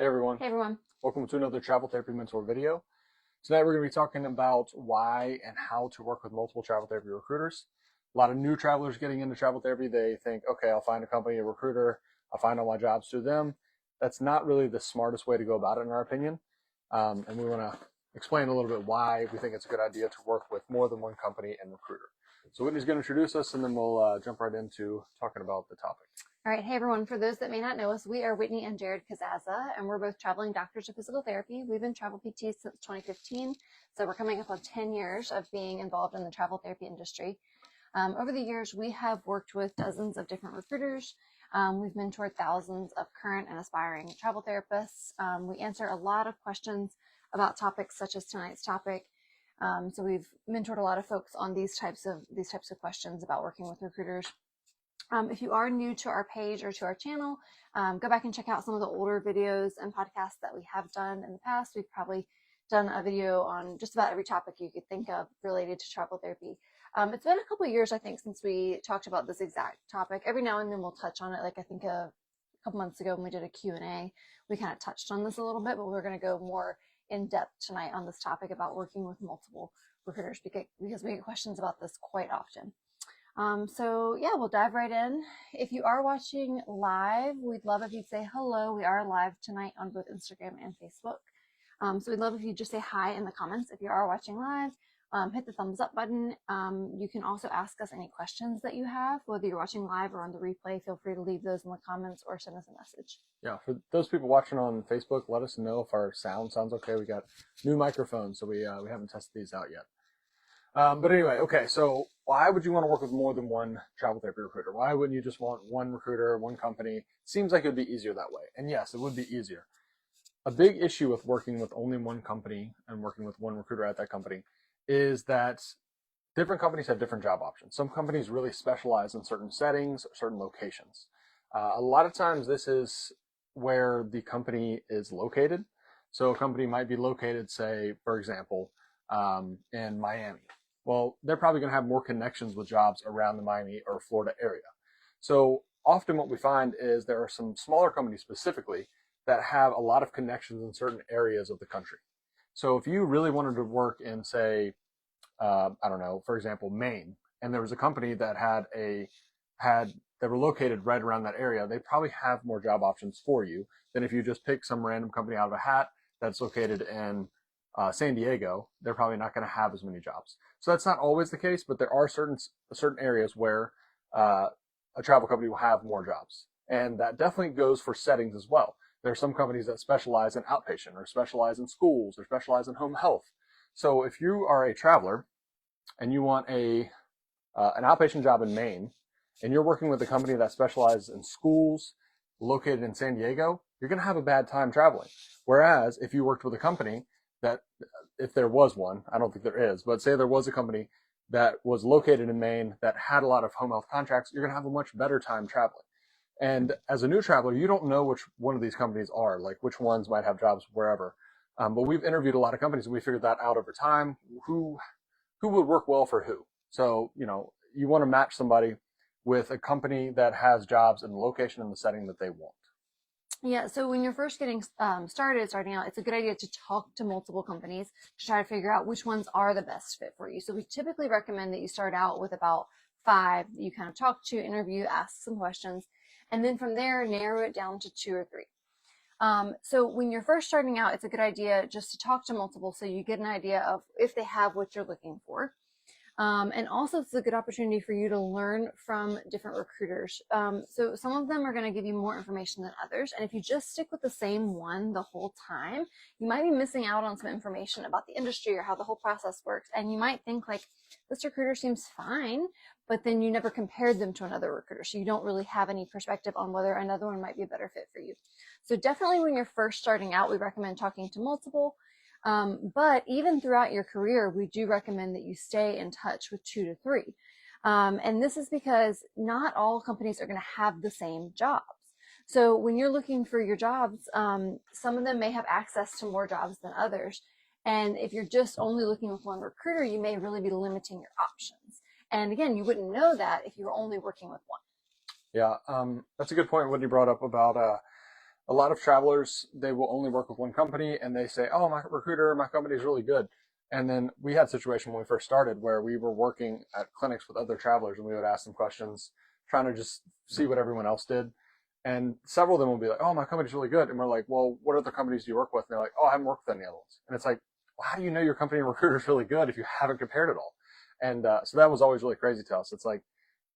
Hey everyone, Hey everyone. welcome to another Travel Therapy Mentor video. Tonight we're going to be talking about why and how to work with multiple travel therapy recruiters. A lot of new travelers getting into travel therapy, they think, okay, I'll find a company, a recruiter, I'll find all my jobs through them. That's not really the smartest way to go about it in our opinion. And we want to explain a little bit why we think it's a good idea to work with more than one company and recruiter. So Whitney's going to introduce us and then we'll jump right into talking about the topic. All right. Hey everyone. For those that may not know us, we are Whitney and Jared Kazaza, and we're both traveling doctors of physical therapy. We've been travel PTs since 2015, so we're coming up on 10 years of being involved in the travel therapy industry. Over the years, we have worked with dozens of different recruiters. We've mentored thousands of current and aspiring travel therapists. We answer a lot of questions about topics such as tonight's topic. So we've mentored a lot of folks on these types of questions about working with recruiters. If you are new to our page or to our channel, go back and check out some of the older videos and podcasts that we have done in the past. We've probably done a video on just about every topic you could think of related to travel therapy. It's been a couple of years, I think, since we talked about this exact topic. Every now and then we'll touch on it. Like I think a couple months ago when we did a Q&A, we kind of touched on this a little bit, but we're going to go more in depth tonight on this topic about working with multiple recruiters because we get questions about this quite often. So yeah, we'll dive right in. If you are watching live, we'd love if you'd say hello. We are live tonight on both Instagram and Facebook. So we'd love if you just say hi in the comments. If you are watching live, hit the thumbs up button. You can also ask us any questions that you have, whether you're watching live or on the replay. Feel free to leave those in the comments or send us a message. Yeah, for those people watching on Facebook, let us know if our sound sounds okay. We got new microphones, so we haven't tested these out yet. But anyway, okay, so why would you want to work with more than one travel therapy recruiter? Why wouldn't you just want one recruiter, one company? Seems like it would be easier that way. And yes, it would be easier. A big issue with working with only one company and working with one recruiter at that company is that different companies have different job options. Some companies really specialize in certain settings, certain locations. A lot of times this is where the company is located. So a company might be located, say, for example, in Miami. Well, they're probably going to have more connections with jobs around the Miami or Florida area. So often what we find is there are some smaller companies specifically that have a lot of connections in certain areas of the country. So if you really wanted to work in, say, I don't know, for example, Maine, and there was a company that that were located right around that area, they probably have more job options for you than if you just pick some random company out of a hat that's located in San Diego. They're probably not going to have as many jobs. So that's not always the case, but there are certain areas where a travel company will have more jobs. And that definitely goes for settings as well. There are some companies that specialize in outpatient or specialize in schools or specialize in home health. So if you are a traveler and you want an outpatient job in Maine and you're working with a company that specializes in schools located in San Diego, you're going to have a bad time traveling. Whereas if you worked with a company that, if there was one, I don't think there is, but say there was a company that was located in Maine that had a lot of home health contracts, you're going to have a much better time traveling. And as a new traveler, you don't know which one of these companies are, like which ones might have jobs wherever. But we've interviewed a lot of companies and we figured that out over time, who would work well for who. So, you want to match somebody with a company that has jobs in the location and the setting that they want. Yeah, so when you're first getting starting out, it's a good idea to talk to multiple companies to try to figure out which ones are the best fit for you. So we typically recommend that you start out with about 5 that you kind of talk to, interview, ask some questions, and then from there, narrow it down to 2 or 3. So when you're first starting out, it's a good idea just to talk to multiple so you get an idea of if they have what you're looking for. And also it's a good opportunity for you to learn from different recruiters. So some of them are going to give you more information than others. And if you just stick with the same one the whole time, you might be missing out on some information about the industry or how the whole process works. And you might think like, this recruiter seems fine, but then you never compared them to another recruiter. So you don't really have any perspective on whether another one might be a better fit for you. So definitely when you're first starting out, we recommend talking to multiple. But even throughout your career, we do recommend that you stay in touch with 2 to 3. And this is because not all companies are going to have the same jobs. So when you're looking for your jobs, some of them may have access to more jobs than others. And if you're just only looking with one recruiter, you may really be limiting your options. And again, you wouldn't know that if you were only working with one. Yeah, that's a good point. What you brought up about a lot of travelers, they will only work with one company and they say, oh, my recruiter, my company is really good. And then we had a situation when we first started where we were working at clinics with other travelers and we would ask them questions, trying to just see what everyone else did. And several of them will be like, oh, my company's really good. And we're like, well, what other companies do you work with? And they're like, oh, I haven't worked with any other ones. And it's like, well, how do you know your company recruiter is really good if you haven't compared it all? And so that was always really crazy to us. It's like,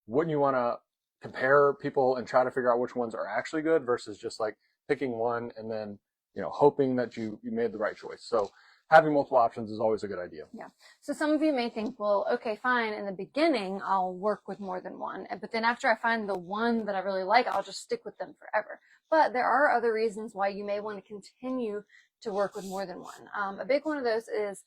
wouldn't you want to compare people and try to figure out which ones are actually good versus just like picking one and then, hoping that you made the right choice. So having multiple options is always a good idea. Yeah. So some of you may think, well, okay, fine. In the beginning, I'll work with more than one. But then after I find the one that I really like, I'll just stick with them forever. But there are other reasons why you may want to continue to work with more than one. A big one of those is,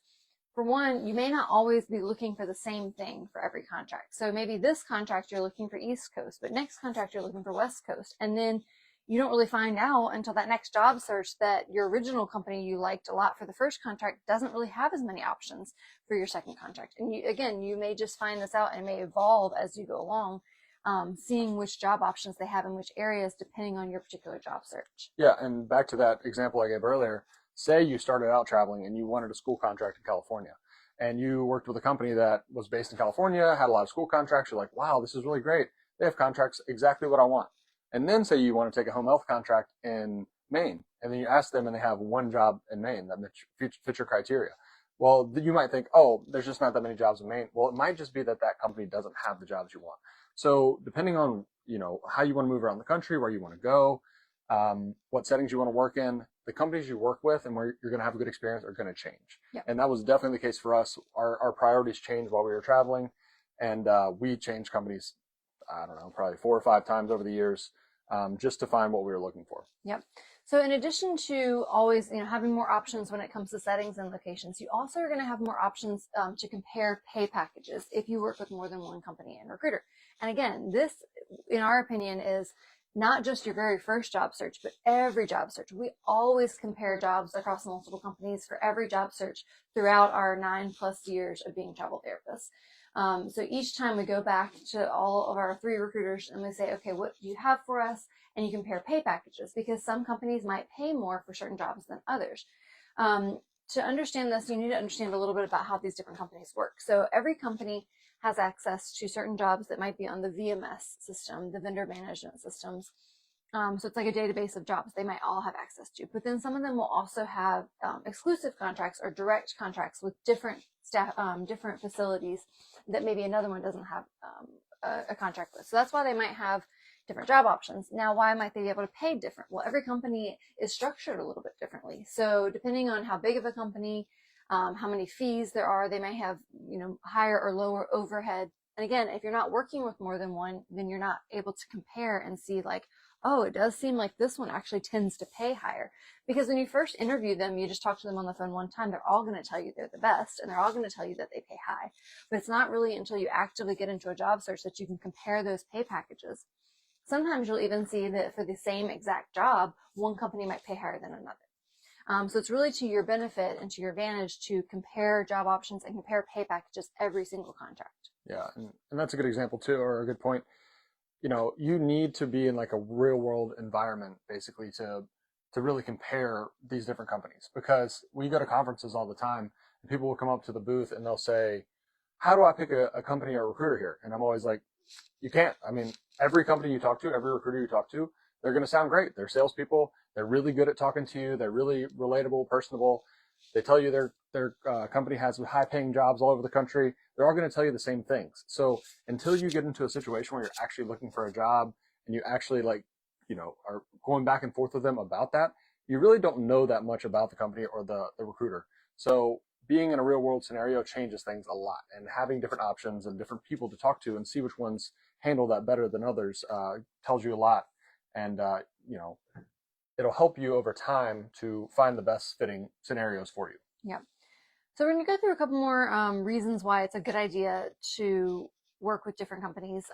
for one, you may not always be looking for the same thing for every contract. So maybe this contract you're looking for East Coast, but next contract you're looking for West Coast. And then you don't really find out until that next job search that your original company you liked a lot for the first contract doesn't really have as many options for your second contract. And you may just find this out and it may evolve as you go along, seeing which job options they have in which areas depending on your particular job search. Yeah, and back to that example I gave earlier, say you started out traveling and you wanted a school contract in California and you worked with a company that was based in California, had a lot of school contracts. You're like, wow, this is really great. They have contracts exactly what I want. And then say you want to take a home health contract in Maine, and then you ask them and they have one job in Maine that fits your criteria. Well, you might think, oh, there's just not that many jobs in Maine. Well, it might just be that that company doesn't have the jobs you want. So depending on, how you want to move around the country, where you want to go, what settings you want to work in, the companies you work with and where you're going to have a good experience are going to change. Yep. And that was definitely the case for us. Our priorities changed while we were traveling, and we changed companies, I don't know, probably 4 or 5 times over the years, just to find what we were looking for. Yep. So in addition to always, having more options when it comes to settings and locations, you also are going to have more options to compare pay packages if you work with more than one company and recruiter. And again, this, in our opinion, is not just your very first job search, but every job search. We always compare jobs across multiple companies for every job search throughout our 9+ years of being travel therapists. So each time we go back to all of our 3 recruiters and we say, okay, what do you have for us? And you compare pay packages because some companies might pay more for certain jobs than others. To understand this, you need to understand a little bit about how these different companies work. So every company has access to certain jobs that might be on the VMS system, the vendor management systems. So it's like a database of jobs they might all have access to. But then some of them will also have exclusive contracts or direct contracts with different staff, different facilities that maybe another one doesn't have a contract with. So that's why they might have different job options. Now, why might they be able to pay different? Well, every company is structured a little bit differently. So depending on how big of a company, how many fees there are, they may have, higher or lower overhead. And again, if you're not working with more than one, then you're not able to compare and see like, oh, it does seem like this one actually tends to pay higher. Because when you first interview them, you just talk to them on the phone one time, they're all going to tell you they're the best, and they're all going to tell you that they pay high. But it's not really until you actively get into a job search that you can compare those pay packages. Sometimes you'll even see that for the same exact job, one company might pay higher than another. So it's really to your benefit and to your advantage to compare job options and compare pay packages every single contract. Yeah, and that's a good example too, or a good point. You need to be in like a real world environment basically to really compare these different companies, because we go to conferences all the time and people will come up to the booth and they'll say, how do I pick a company or a recruiter here? And I'm always like, you can't. I mean, every company you talk to, every recruiter you talk to, they're going to sound great. They're salespeople. They're really good at talking to you. They're really relatable, personable. They tell you their company has high-paying jobs all over the country. They're all going to tell you the same things. So until you get into a situation where you're actually looking for a job and you actually are going back and forth with them about that, you really don't know that much about the company or the recruiter. So being in a real-world scenario changes things a lot, and having different options and different people to talk to and see which ones handle that better than others tells you a lot. And it'll help you over time to find the best fitting scenarios for you. Yeah. So we're going to go through a couple more reasons why it's a good idea to work with different companies.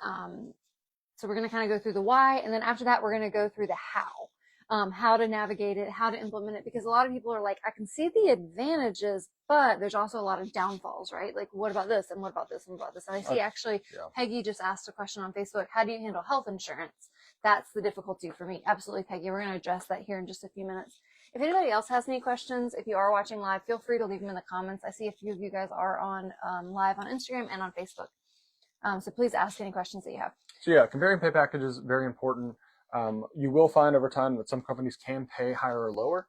So we're going to kind of go through the why, and then after that, we're going to go through the how to navigate it, how to implement it, because a lot of people are like, I can see the advantages, but there's also a lot of downfalls, right? Like, what about this? And what about this? And what about this? And I see actually, Peggy just asked a question on Facebook. How do you handle health insurance? that's the difficulty for me. Absolutely, Peggy. We're going to address that here in just a few minutes. If anybody else has any questions, if you are watching live, feel free to leave them in the comments. I see a few of you guys are on live on Instagram and on Facebook. So please ask any questions that you have. So yeah, comparing pay packages, very important. You will find over time that some companies can pay higher or lower.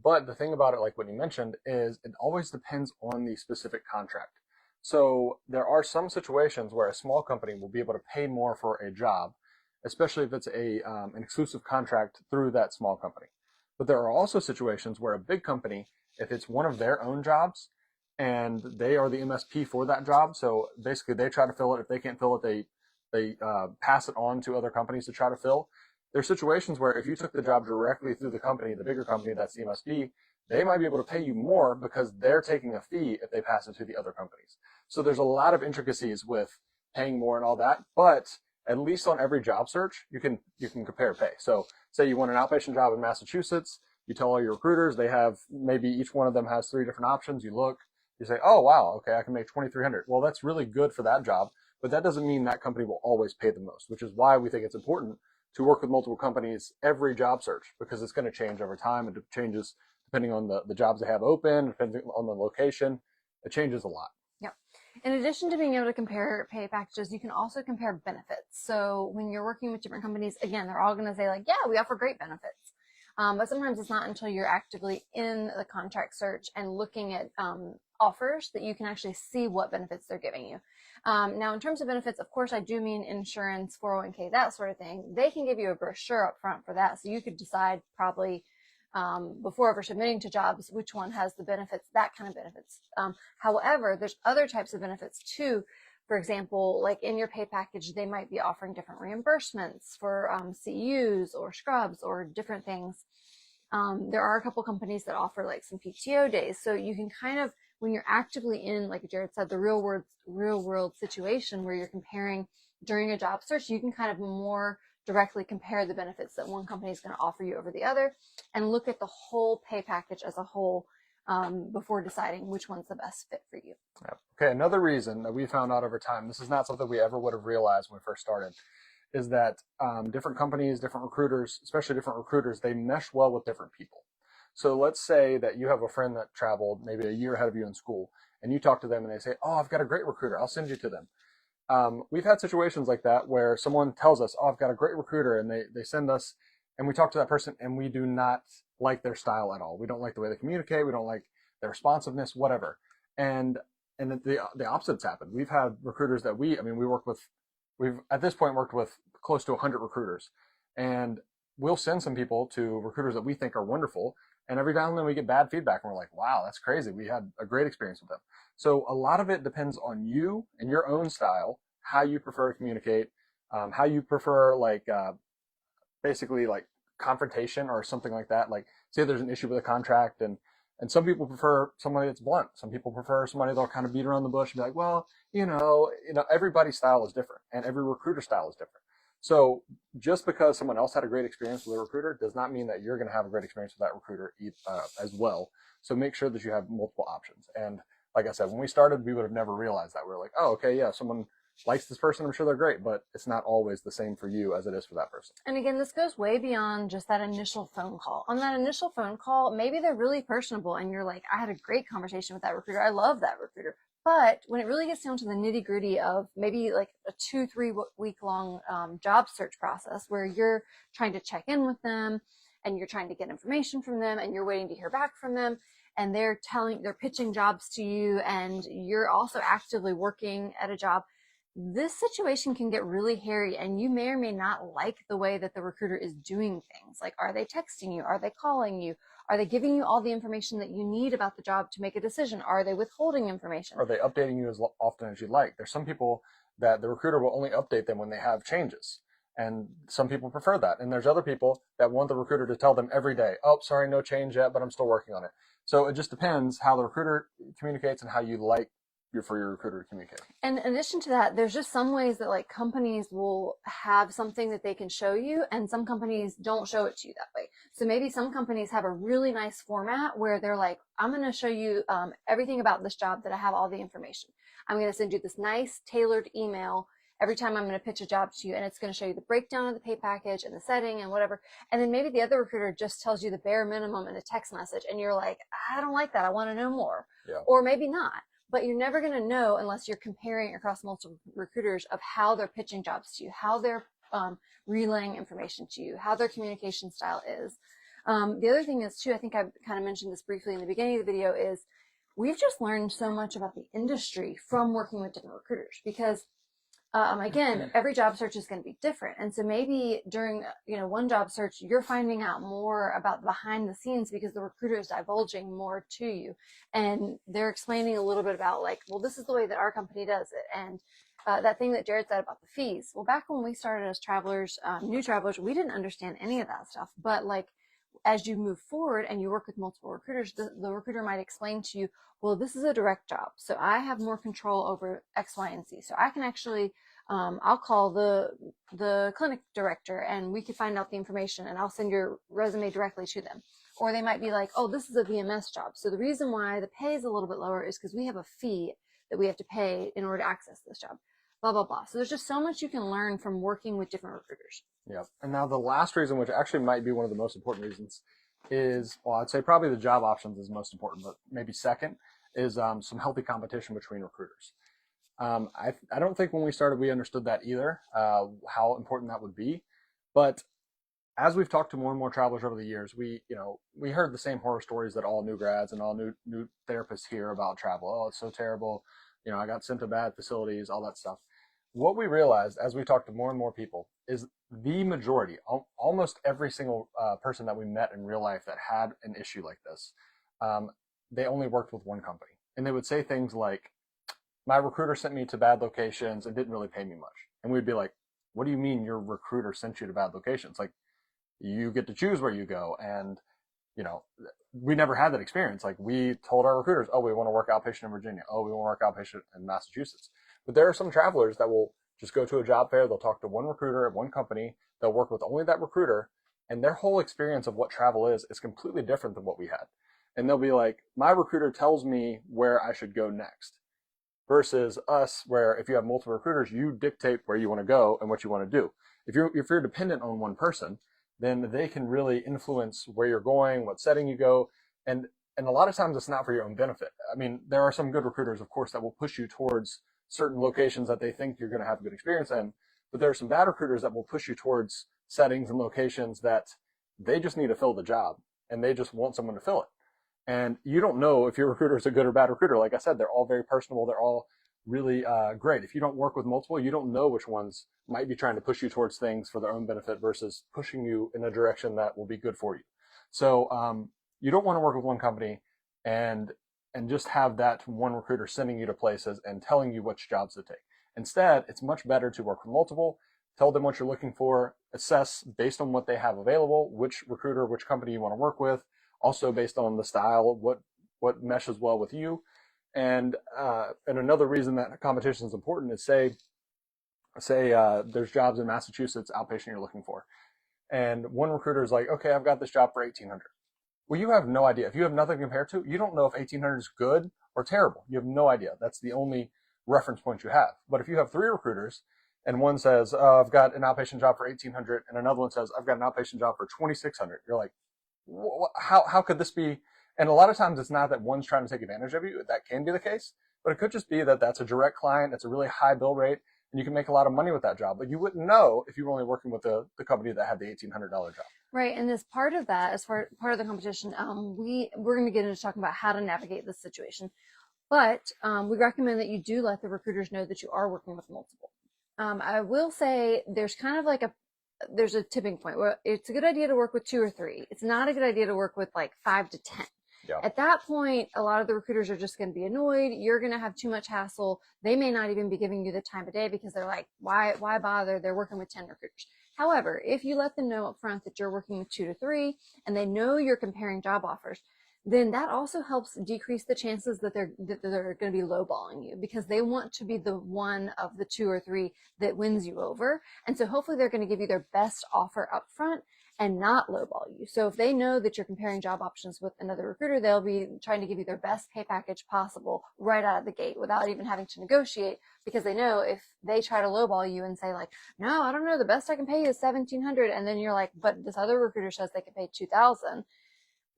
But the thing about it, like what you mentioned, is it always depends on the specific contract. So there are some situations where a small company will be able to pay more for a job, especially if it's an exclusive contract through that small company. But there are also situations where a big company, if it's one of their own jobs and they are the MSP for that job, so basically they try to fill it. If they can't fill it, they pass it on to other companies to try to fill. There's situations where if you took the job directly through the company, the bigger company that's the MSP, they might be able to pay you more because they're taking a fee if they pass it to the other companies. So there's a lot of intricacies with paying more and all that, but at least on every job search, you can compare pay. So say you want an outpatient job in Massachusetts, you tell all your recruiters, they have maybe each one of them has 3 different options. You look, you say, oh wow, okay, I can make $2,300. Well, that's really good for that job, but that doesn't mean that company will always pay the most, which is why we think it's important to work with multiple companies every job search, because it's going to change over time. It changes depending on the jobs they have open, depending on the location. It changes a lot. Yep. In addition to being able to compare pay packages, you can also compare benefits. So when you're working with different companies, again, they're all going to say like, yeah, we offer great benefits. But sometimes it's not until you're actively in the contract search and looking at offers that you can actually see what benefits they're giving you. Now, in terms of benefits, of course, I do mean insurance, 401k, that sort of thing. They can give you a brochure up front for that. So you could decide probably before ever submitting to jobs which one has the benefits, that kind of benefits. However, there's other types of benefits too. For example, like in your pay package, they might be offering different reimbursements for CEUs or scrubs or different things. There are a couple companies that offer like some PTO days. So you can kind of, when you're actively in, like Jared said, the real world situation where you're comparing during a job search, you can kind of more directly compare the benefits that one company is going to offer you over the other and look at the whole pay package as a whole before deciding which one's the best fit for you. Okay, another reason that we found out over time, this is not something we ever would have realized when we first started, is that different companies, different recruiters, especially different recruiters, they mesh well with different people. So let's say that you have a friend that traveled maybe a year ahead of you in school, and you talk to them and they say, oh, I've got a great recruiter, I'll send you to them. We've had situations like that where someone tells us, oh, I've got a great recruiter, and they send us, and we talk to that person, and we do not like their style at all. We don't like the way they communicate. We don't like their responsiveness, whatever. And the opposites happen. We've had recruiters that we've at this point worked with close to 100 recruiters, and we'll send some people to recruiters that we think are wonderful. And every now and then we get bad feedback, and we're like, wow, that's crazy. We had a great experience with them. So a lot of it depends on you and your own style, how you prefer to communicate, how you prefer basically like confrontation or something like that. Like say there's an issue with a contract, and some people prefer somebody that's blunt. Some people prefer somebody that'll kind of beat around the bush and be like, well, everybody's style is different, and every recruiter style is different. So just because someone else had a great experience with a recruiter does not mean that you're going to have a great experience with that recruiter as well. So make sure that you have multiple options. And like I said, when we started, we would have never realized that. We were like, oh, okay, yeah, someone likes this person, I'm sure they're great, but it's not always the same for you as it is for that person. And again, this goes way beyond just that initial phone call. On that initial phone call, maybe they're really personable and you're like, I had a great conversation with that recruiter. I love that recruiter. But when it really gets down to the nitty gritty of maybe like a 2-3 week long job search process where you're trying to check in with them and you're trying to get information from them and you're waiting to hear back from them, and they're pitching jobs to you and you're also actively working at a job, this situation can get really hairy, and you may or may not like the way that the recruiter is doing things. Like, are they texting you? Are they calling you? Are they giving you all the information that you need about the job to make a decision? Are they withholding information? Are they updating you as often as you'd like? There's some people that the recruiter will only update them when they have changes, and some people prefer that. And there's other people that want the recruiter to tell them every day, oh, sorry, no change yet, but I'm still working on it. So it just depends how the recruiter communicates and how you like for your recruiter to communicate. And in addition to that, there's just some ways that like companies will have something that they can show you, and some companies don't show it to you that way. So maybe some companies have a really nice format where they're like, I'm going to show you everything about this job that I have all the information. I'm going to send you this nice tailored email, every time I'm going to pitch a job to you, and it's going to show you the breakdown of the pay package and the setting and whatever. And then maybe the other recruiter just tells you the bare minimum in a text message, and you're like, I don't like that. I want to know more. Yeah. Or maybe not. But you're never going to know unless you're comparing across multiple recruiters of how they're pitching jobs to you, how they're relaying information to you, how their communication style is. The other thing is too, I think I kind of mentioned this briefly in the beginning of the video, is we've just learned so much about the industry from working with different recruiters, because again, every job search is going to be different. And so maybe during, one job search, you're finding out more about behind the scenes because the recruiter is divulging more to you. And they're explaining a little bit about like, well, this is the way that our company does it. And that thing that Jared said about the fees. Well, back when we started as travelers, new travelers, we didn't understand any of that stuff. But like, as you move forward and you work with multiple recruiters, the recruiter might explain to you, well, this is a direct job, so I have more control over X, Y, and Z. So I can actually, I'll call the clinic director and we can find out the information, and I'll send your resume directly to them. Or they might be like, oh, this is a VMS job, so the reason why the pay is a little bit lower is because we have a fee that we have to pay in order to access this job. Blah, blah, blah. So there's just so much you can learn from working with different recruiters. Yeah. And now the last reason, which actually might be one of the most important reasons, is, well, I'd say probably the job options is most important, but maybe second is some healthy competition between recruiters. I don't think when we started we understood that either, how important that would be. But as we've talked to more and more travelers over the years, we heard the same horror stories that all new grads and all new therapists hear about travel. Oh, it's so terrible. I got sent to bad facilities, all that stuff. What we realized as we talked to more and more people is the majority, almost every single person that we met in real life that had an issue like this, they only worked with one company. And they would say things like, my recruiter sent me to bad locations and didn't really pay me much. And we'd be like, what do you mean your recruiter sent you to bad locations? Like, you get to choose where you go. And, we never had that experience. Like, we told our recruiters, oh, we want to work outpatient in Virginia. Oh, we want to work outpatient in Massachusetts. But there are some travelers that will just go to a job fair. They'll talk to one recruiter at one company. They'll work with only that recruiter. And their whole experience of what travel is completely different than what we had. And they'll be like, my recruiter tells me where I should go next. Versus us, where if you have multiple recruiters, you dictate where you want to go and what you want to do. If you're dependent on one person, then they can really influence where you're going, what setting you go. And a lot of times it's not for your own benefit. I mean, there are some good recruiters, of course, that will push you towards certain locations that they think you're going to have a good experience in. But there are some bad recruiters that will push you towards settings and locations that they just need to fill the job and they just want someone to fill it. And you don't know if your recruiter is a good or bad recruiter. Like I said, they're all very personable. They're all really great. If you don't work with multiple, you don't know which ones might be trying to push you towards things for their own benefit versus pushing you in a direction that will be good for you. So you don't want to work with one company and just have that one recruiter sending you to places and telling you which jobs to take. Instead, it's much better to work with multiple, tell them what you're looking for, assess based on what they have available, which recruiter, which company you want to work with, also based on the style, what meshes well with you. And another reason that competition is important is say there's jobs in Massachusetts outpatient you're looking for, and one recruiter is like, okay, I've got this job for $1,800. Well, you have no idea. If you have nothing to compare to, you don't know if $1,800 is good or terrible. You have no idea. That's the only reference point you have. But if you have three recruiters and one says, I've got an outpatient job for $1,800, and another one says, I've got an outpatient job for $2,600, you're like, how could this be? And a lot of times it's not that one's trying to take advantage of you. That can be the case, but it could just be that that's a direct client. It's a really high bill rate and you can make a lot of money with that job, but you wouldn't know if you were only working with the company that had the $1,800 job. Right. And as part of that, as part of the competition, we're going to get into talking about how to navigate this situation, but we recommend that you do let the recruiters know that you are working with multiple. I will say there's kind of like there's a tipping point where it's a good idea to work with 2 or 3. It's not a good idea to work with like 5 to 10. Yeah. At that point, a lot of the recruiters are just going to be annoyed. You're going to have too much hassle. They may not even be giving you the time of day because they're like, why bother? They're working with 10 recruiters. However, if you let them know up front that you're working with 2 to 3 and they know you're comparing job offers, then that also helps decrease the chances that they're going to be lowballing you, because they want to be the one of the 2 or 3 that wins you over. And so hopefully they're going to give you their best offer up front. and not lowball you. So if they know that you're comparing job options with another recruiter, they'll be trying to give you their best pay package possible right out of the gate without even having to negotiate, because they know if they try to lowball you and say like, no, I don't know, the best I can pay you is $1,700, and then you're like, but this other recruiter says they can pay $2,000.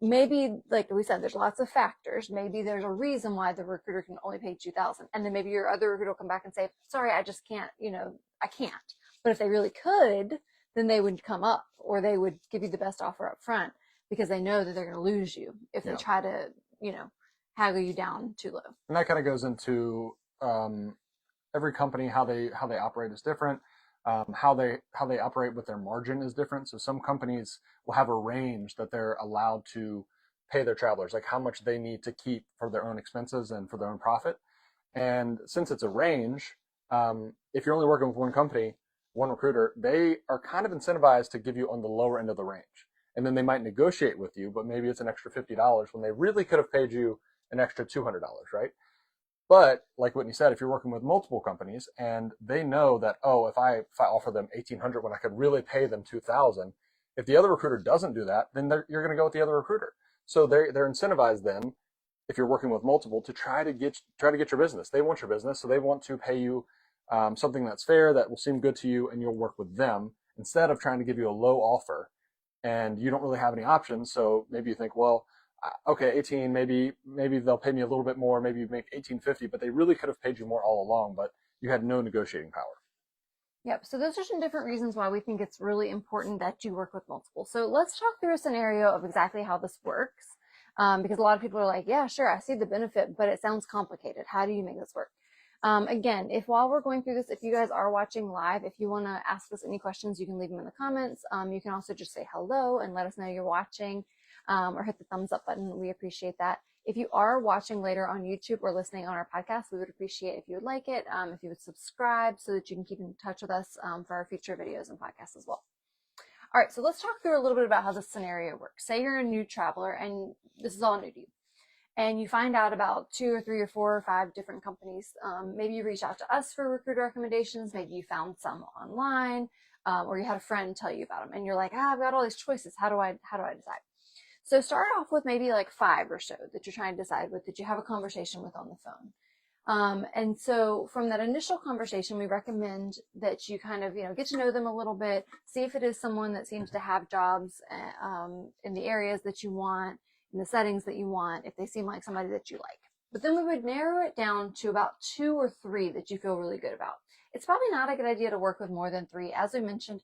Maybe, like we said, there's lots of factors. Maybe there's a reason why the recruiter can only pay $2,000, and then maybe your other recruiter will come back and say, sorry, I just can't, I can't. But if they really could, then they would come up, or they would give you the best offer up front, because they know that they're going to lose you if they try to, haggle you down too low. And that kind of goes into every company, how they operate is different. How they operate with their margin is different. So some companies will have a range that they're allowed to pay their travelers, like how much they need to keep for their own expenses and for their own profit. And since it's a range, if you're only working with one company, one recruiter, they are kind of incentivized to give you on the lower end of the range. And then they might negotiate with you, but maybe it's an extra $50 when they really could have paid you an extra $200, right? But like Whitney said, if you're working with multiple companies and they know that, oh, if I offer them $1,800 when I could really pay them $2,000, if the other recruiter doesn't do that, then you're going to go with the other recruiter. So they're incentivized then, if you're working with multiple, to try to get your business. They want your business, so they want to pay you something that's fair, that will seem good to you, and you'll work with them instead of trying to give you a low offer and you don't really have any options. So maybe you think, well, okay, 18, maybe they'll pay me a little bit more, maybe you make 18.50, but they really could have paid you more all along, but you had no negotiating power. Yep. So those are some different reasons why we think it's really important that you work with multiple. So let's talk through a scenario of exactly how this works. Because a lot of people are like, yeah, sure, I see the benefit, but it sounds complicated. How do you make this work? Again, while we're going through this, if you guys are watching live, if you want to ask us any questions, you can leave them in the comments. You can also just say hello and let us know you're watching, or hit the thumbs up button. We appreciate that. If you are watching later on YouTube or listening on our podcast, we would appreciate if you would like it, if you would subscribe so that you can keep in touch with us for our future videos and podcasts as well. All right, so let's talk through a little bit about how this scenario works. Say you're a new traveler and this is all new to you, and you find out about 2 or 3 or 4 or 5 different companies. Maybe you reached out to us for recruiter recommendations. Maybe you found some online, or you had a friend tell you about them, and you're like, I've got all these choices. How do I decide? So start off with maybe like 5 or so that you're trying to decide with, that you have a conversation with on the phone. And so from that initial conversation, we recommend that you kind of, get to know them a little bit, see if it is someone that seems to have jobs in the areas that you want, in the settings that you want, if they seem like somebody that you like. But then we would narrow it down to about 2 or 3 that you feel really good about. It's probably not a good idea to work with more than 3. As I mentioned,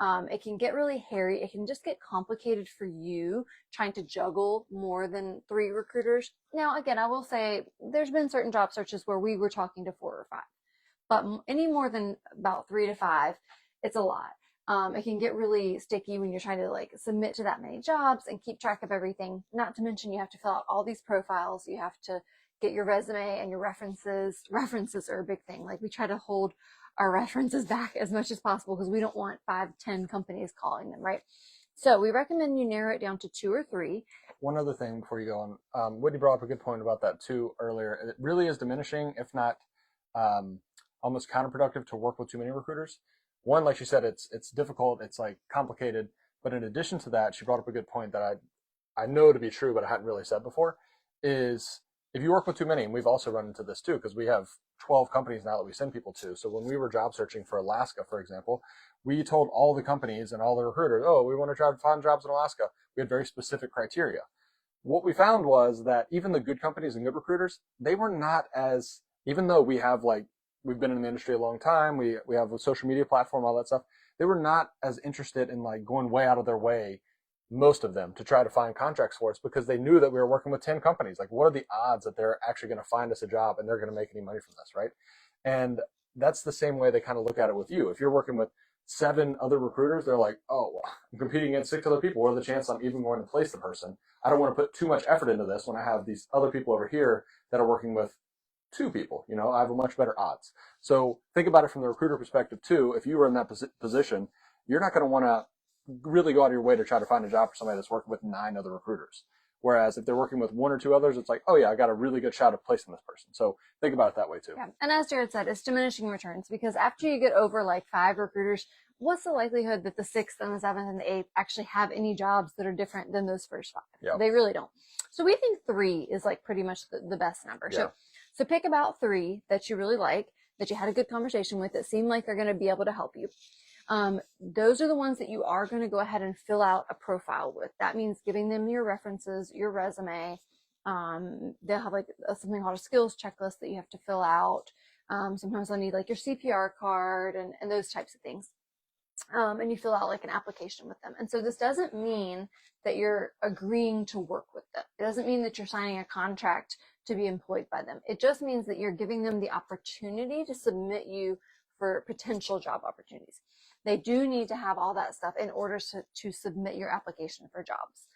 it can get really hairy. It can just get complicated for you trying to juggle more than 3 recruiters. Now, again, I will say there's been certain job searches where we were talking to 4 or 5, but any more than about 3 to 5, it's a lot. It can get really sticky when you're trying to like submit to that many jobs and keep track of everything. Not to mention you have to fill out all these profiles. You have to get your resume and your references. References are a big thing. Like we try to hold our references back as much as possible because we don't want 5, 10 companies calling them, right? So we recommend you narrow it down to 2 or 3. One other thing before you go on, Whitney brought up a good point about that too earlier. It really is diminishing, if not almost counterproductive, to work with too many recruiters. One, like she said, it's difficult, it's like complicated. But in addition to that, she brought up a good point that I know to be true, but I hadn't really said before, is if you work with too many, and we've also run into this too, because we have 12 companies now that we send people to. So when we were job searching for Alaska, for example, we told all the companies and all the recruiters, oh, we want to try to find jobs in Alaska. We had very specific criteria. What we found was that even the good companies and good recruiters, they were not as, even though we've been in the industry a long time, we have a social media platform, all that stuff, they were not as interested in like going way out of their way, most of them, to try to find contracts for us, because they knew that we were working with 10 companies. Like, what are the odds that they're actually going to find us a job and they're going to make any money from this, right? And that's the same way they kind of look at it with you. If you're working with 7 other recruiters, they're like, oh, I'm competing against 6 other people. What are the chances I'm even going to place the person? I don't want to put too much effort into this when I have these other people over here that are working with 2 people. I have a much better odds. So think about it from the recruiter perspective too. If you were in that position, you're not going to want to really go out of your way to try to find a job for somebody that's working with 9 other recruiters. Whereas if they're working with 1 or 2 others, it's like, oh yeah, I got a really good shot of placing this person. So think about it that way too. Yeah. And as Jared said, it's diminishing returns, because after you get over like 5 recruiters, what's the likelihood that the 6th and the 7th and the 8th actually have any jobs that are different than those first 5? Yep. They really don't. So we think 3 is like pretty much the best number. Yeah. So pick about 3 that you really like, that you had a good conversation with, that seem like they're going to be able to help you. Those are the ones that you are going to go ahead and fill out a profile with. That means giving them your references, your resume. They'll have like something called a skills checklist that you have to fill out. Sometimes they'll need like your CPR card and those types of things. And you fill out like an application with them. And so this doesn't mean that you're agreeing to work with them. It doesn't mean that you're signing a contract to be employed by them. It just means that you're giving them the opportunity to submit you for potential job opportunities. They do need to have all that stuff in order to submit your application for jobs.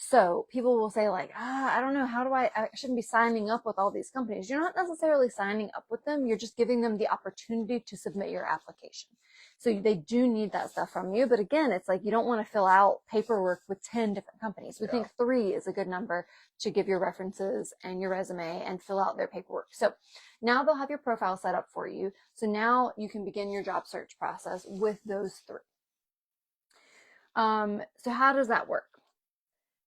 So people will say like, I don't know, I shouldn't be signing up with all these companies. You're not necessarily signing up with them. You're just giving them the opportunity to submit your application. So they do need that stuff from you. But again, it's like, you don't want to fill out paperwork with 10 different companies. We think 3 is a good number to give your references and your resume and fill out their paperwork. So now they'll have your profile set up for you. So now you can begin your job search process with those 3. So how does that work?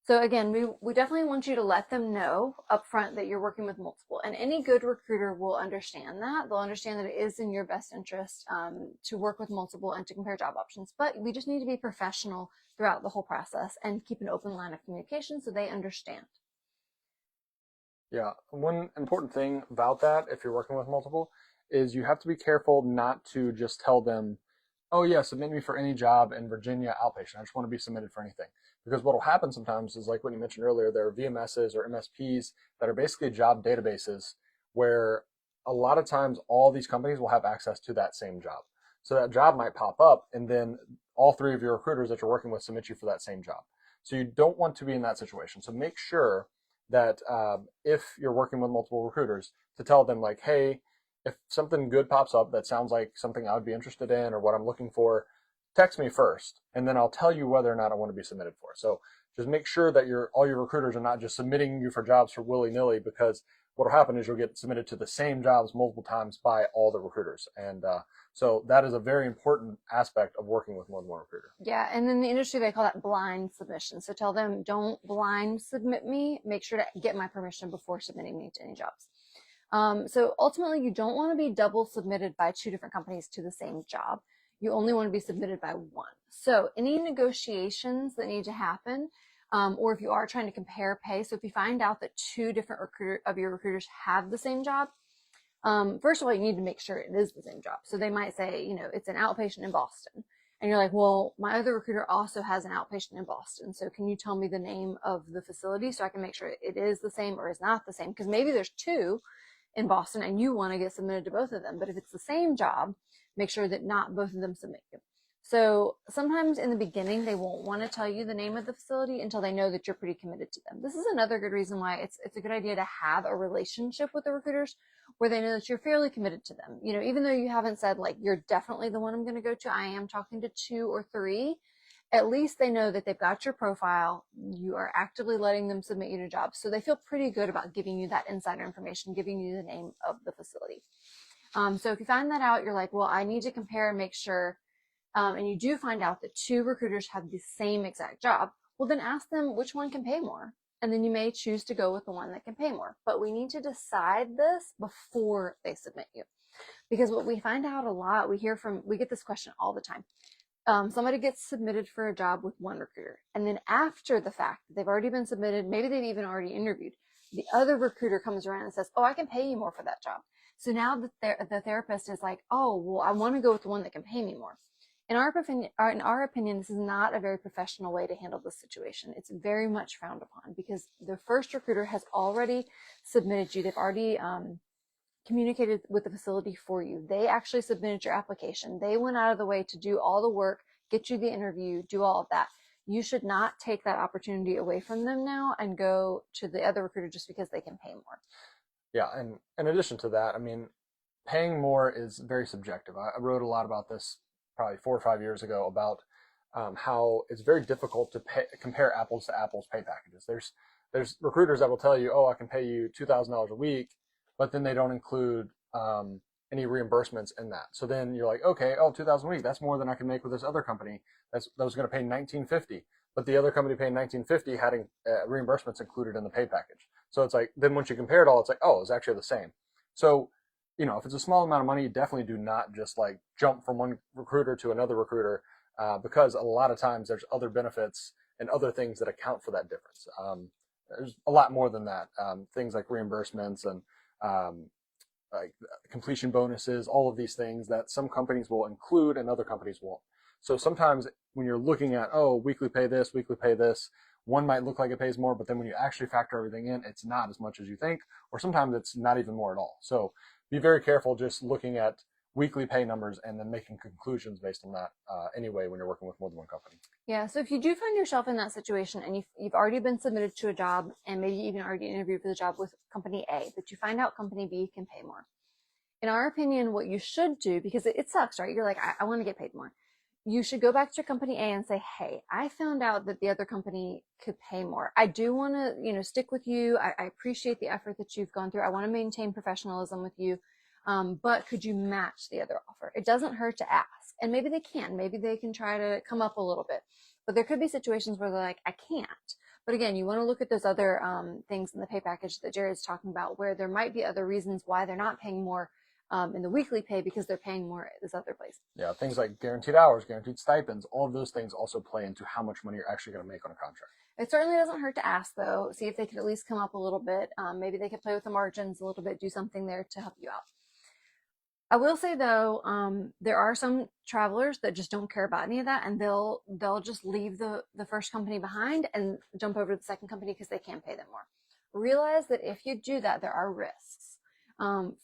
So again, we definitely want you to let them know upfront that you're working with multiple, and any good recruiter will understand that. They'll understand that it is in your best interest to work with multiple and to compare job options. But we just need to be professional throughout the whole process and keep an open line of communication so they understand. Yeah, one important thing about that, if you're working with multiple, is you have to be careful not to just tell them, oh yeah, submit me for any job in Virginia outpatient. I just want to be submitted for anything. Because what will happen sometimes is, like what you mentioned earlier, there are VMSs or MSPs that are basically job databases where a lot of times all these companies will have access to that same job. So that job might pop up, and then all 3 of your recruiters that you're working with submit you for that same job. So you don't want to be in that situation. So make sure that if you're working with multiple recruiters, to tell them like, hey, if something good pops up that sounds like something I would be interested in or what I'm looking for, text me first, and then I'll tell you whether or not I want to be submitted for. So just make sure that all your recruiters are not just submitting you for jobs for willy-nilly, because what will happen is you'll get submitted to the same jobs multiple times by all the recruiters. And so that is a very important aspect of working with more than one recruiter. Yeah, and in the industry, they call that blind submission. So tell them, don't blind submit me. Make sure to get my permission before submitting me to any jobs. So ultimately, you don't want to be double submitted by 2 different companies to the same job. You only want to be submitted by 1. So any negotiations that need to happen, or if you are trying to compare pay, so if you find out that 2 different your recruiters have the same job, first of all, you need to make sure it is the same job. So they might say, it's an outpatient in Boston. And you're like, well, my other recruiter also has an outpatient in Boston. So can you tell me the name of the facility so I can make sure it is the same or is not the same? Because maybe there's 2 in Boston and you want to get submitted to both of them. But if it's the same job, make sure that not both of them submit you. So sometimes in the beginning, they won't want to tell you the name of the facility until they know that you're pretty committed to them. This is another good reason why it's a good idea to have a relationship with the recruiters where they know that you're fairly committed to them. Even though you haven't said like, you're definitely the one I'm going to go to, I am talking to 2 or 3, at least they know that they've got your profile. You are actively letting them submit you to jobs. So they feel pretty good about giving you that insider information, giving you the name of the facility. So if you find that out, you're like, well, I need to compare and make sure, and you do find out that 2 recruiters have the same exact job, well, then ask them which one can pay more. And then you may choose to go with the one that can pay more. But we need to decide this before they submit you. Because what we find out a lot, we get this question all the time. Somebody gets submitted for a job with one recruiter. And then after the fact, they've already been submitted, maybe they've even already interviewed, the other recruiter comes around and says, oh, I can pay you more for that job. So now the therapist is like, oh, well, I want to go with the one that can pay me more. In our opinion, this is not a very professional way to handle this situation. It's very much frowned upon because the first recruiter has already submitted you. They've already communicated with the facility for you. They actually submitted your application. They went out of the way to do all the work, get you the interview, do all of that. You should not take that opportunity away from them now and go to the other recruiter just because they can pay more. Yeah, and in addition to that, I mean, paying more is very subjective. I wrote a lot about this probably 4 or 5 years ago about how it's very difficult to compare apples to apples pay packages. There's recruiters that will tell you, oh, I can pay you $2,000 a week, but then they don't include any reimbursements in that. So then you're like, okay, oh, 2,000 a week, that's more than I can make with this other company that was going to pay 1950. But the other company paying 1950 had reimbursements included in the pay package. So it's like, then once you compare it all, it's like, oh, it's actually the same. So, if it's a small amount of money, you definitely do not just like jump from one recruiter to another recruiter, because a lot of times there's other benefits and other things that account for that difference. There's a lot more than that. Things like reimbursements and like completion bonuses, all of these things that some companies will include and other companies won't. So sometimes when you're looking at, oh, weekly pay this, one might look like it pays more, but then when you actually factor everything in, it's not as much as you think, or sometimes it's not even more at all. So be very careful just looking at weekly pay numbers and then making conclusions based on that anyway when you're working with more than one company. Yeah, so if you do find yourself in that situation and you've already been submitted to a job and maybe even already interviewed for the job with company A, but you find out company B can pay more. In our opinion, what you should do, because it sucks, right? You're like, I want to get paid more. You should go back to company A and say, hey, I found out that the other company could pay more. I do want to, stick with you. I appreciate the effort that you've gone through. I want to maintain professionalism with you. But could you match the other offer? It doesn't hurt to ask. And maybe they can. Maybe they can try to come up a little bit. But there could be situations where they're like, I can't. But again, you want to look at those other things in the pay package that Jared's talking about, where there might be other reasons why they're not paying more in the weekly pay because they're paying more at this other place. Yeah, things like guaranteed hours, guaranteed stipends, all of those things also play into how much money you're actually going to make on a contract. It certainly doesn't hurt to ask, though. See if they could at least come up a little bit. Maybe they could play with the margins a little bit, do something there to help you out. I will say though, there are some travelers that just don't care about any of that, and they'll just leave the first company behind and jump over to the second company because they can pay them more. Realize that if you do that, there are risks.